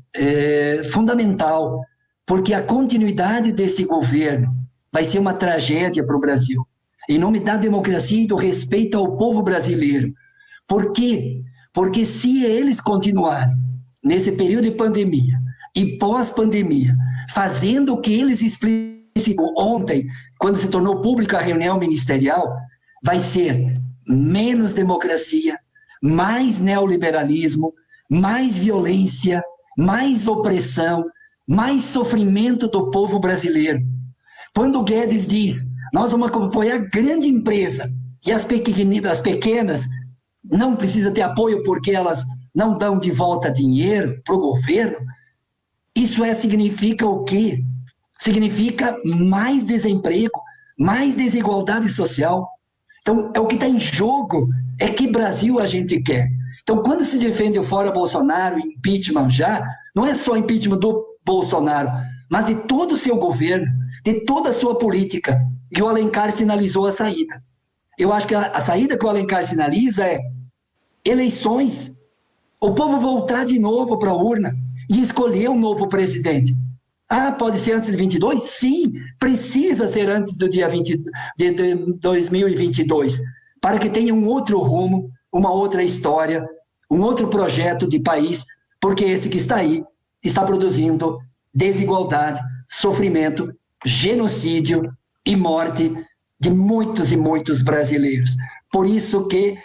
fundamental, porque a continuidade desse governo vai ser uma tragédia para o Brasil, em nome da democracia e do respeito ao povo brasileiro. Por quê? Porque se eles continuarem nesse período de pandemia e pós-pandemia, fazendo o que eles explicitou ontem, quando se tornou pública a reunião ministerial, vai ser menos democracia, mais neoliberalismo, mais violência, mais opressão, mais sofrimento do povo brasileiro. Quando o Guedes diz, nós vamos apoiar a grande empresa e as pequenas não precisam ter apoio porque elas não dão de volta dinheiro para o governo, isso significa o quê? Significa mais desemprego, mais desigualdade social. Então, o que está em jogo é que Brasil a gente quer. Então, quando se defende o fora Bolsonaro, impeachment já, não é só impeachment do Bolsonaro, mas de todo o seu governo, de toda a sua política. E o Alencar sinalizou a saída. Eu acho que a saída que o Alencar sinaliza é eleições. O povo voltar de novo para a urna e escolher um novo presidente. Pode ser antes de 22? Sim, precisa ser antes do dia 20 de 2022, para que tenha um outro rumo, uma outra história, um outro projeto de país, porque esse que está aí está produzindo desigualdade, sofrimento, genocídio e morte de muitos e muitos brasileiros. Por isso que,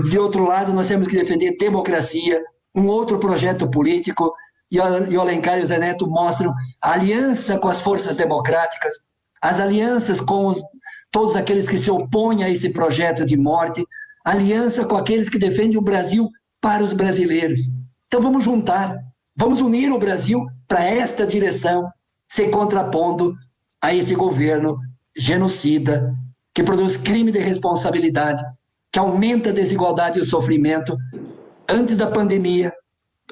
de outro lado, nós temos que defender democracia, um outro projeto político, e o Alencar e o Zé Neto mostram a aliança com as forças democráticas, as alianças com todos aqueles que se opõem a esse projeto de morte, aliança com aqueles que defendem o Brasil para os brasileiros. Então vamos juntar, vamos unir o Brasil para esta direção, se contrapondo a esse governo genocida, que produz crime de responsabilidade, que aumenta a desigualdade e o sofrimento antes da pandemia.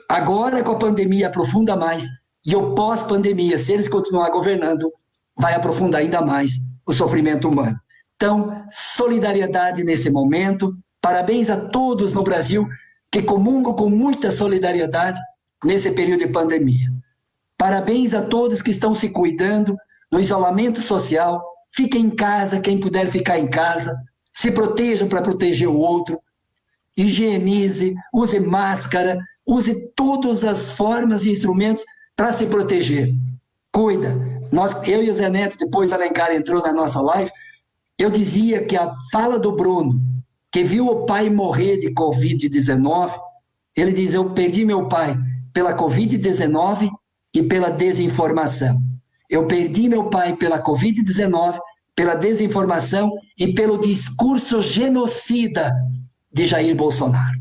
Agora, com a pandemia, aprofunda mais, e o pós-pandemia, se eles continuarem governando, vai aprofundar ainda mais o sofrimento humano. Então, solidariedade nesse momento, parabéns a todos no Brasil que comungam com muita solidariedade nesse período de pandemia. Parabéns a todos que estão se cuidando no isolamento social, fiquem em casa, quem puder ficar em casa, se protejam para proteger o outro, higienize, use máscara, use todas as formas e instrumentos para se proteger. Cuida. Eu e o Zé Neto, depois a Alencar entrou na nossa live, eu dizia que a fala do Bruno, que viu o pai morrer de Covid-19, ele diz, eu perdi meu pai pela Covid-19 e pela desinformação. Eu perdi meu pai pela Covid-19, pela desinformação e pelo discurso genocida de Jair Bolsonaro.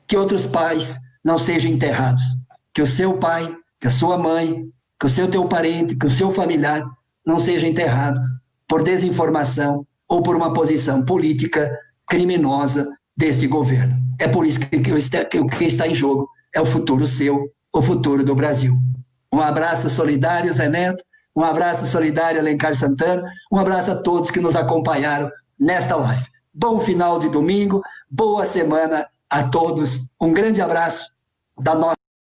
Que outros pais não sejam enterrados, que o seu pai, que a sua mãe, que o seu teu parente, que o seu familiar não seja enterrado por desinformação ou por uma posição política criminosa deste governo. É por isso que o que está em jogo é o futuro seu, o futuro do Brasil. Um abraço solidário, Zé Neto, um abraço solidário, Alencar Santana, um abraço a todos que nos acompanharam nesta live. Bom final de domingo, boa semana a todos. Um grande abraço da nossa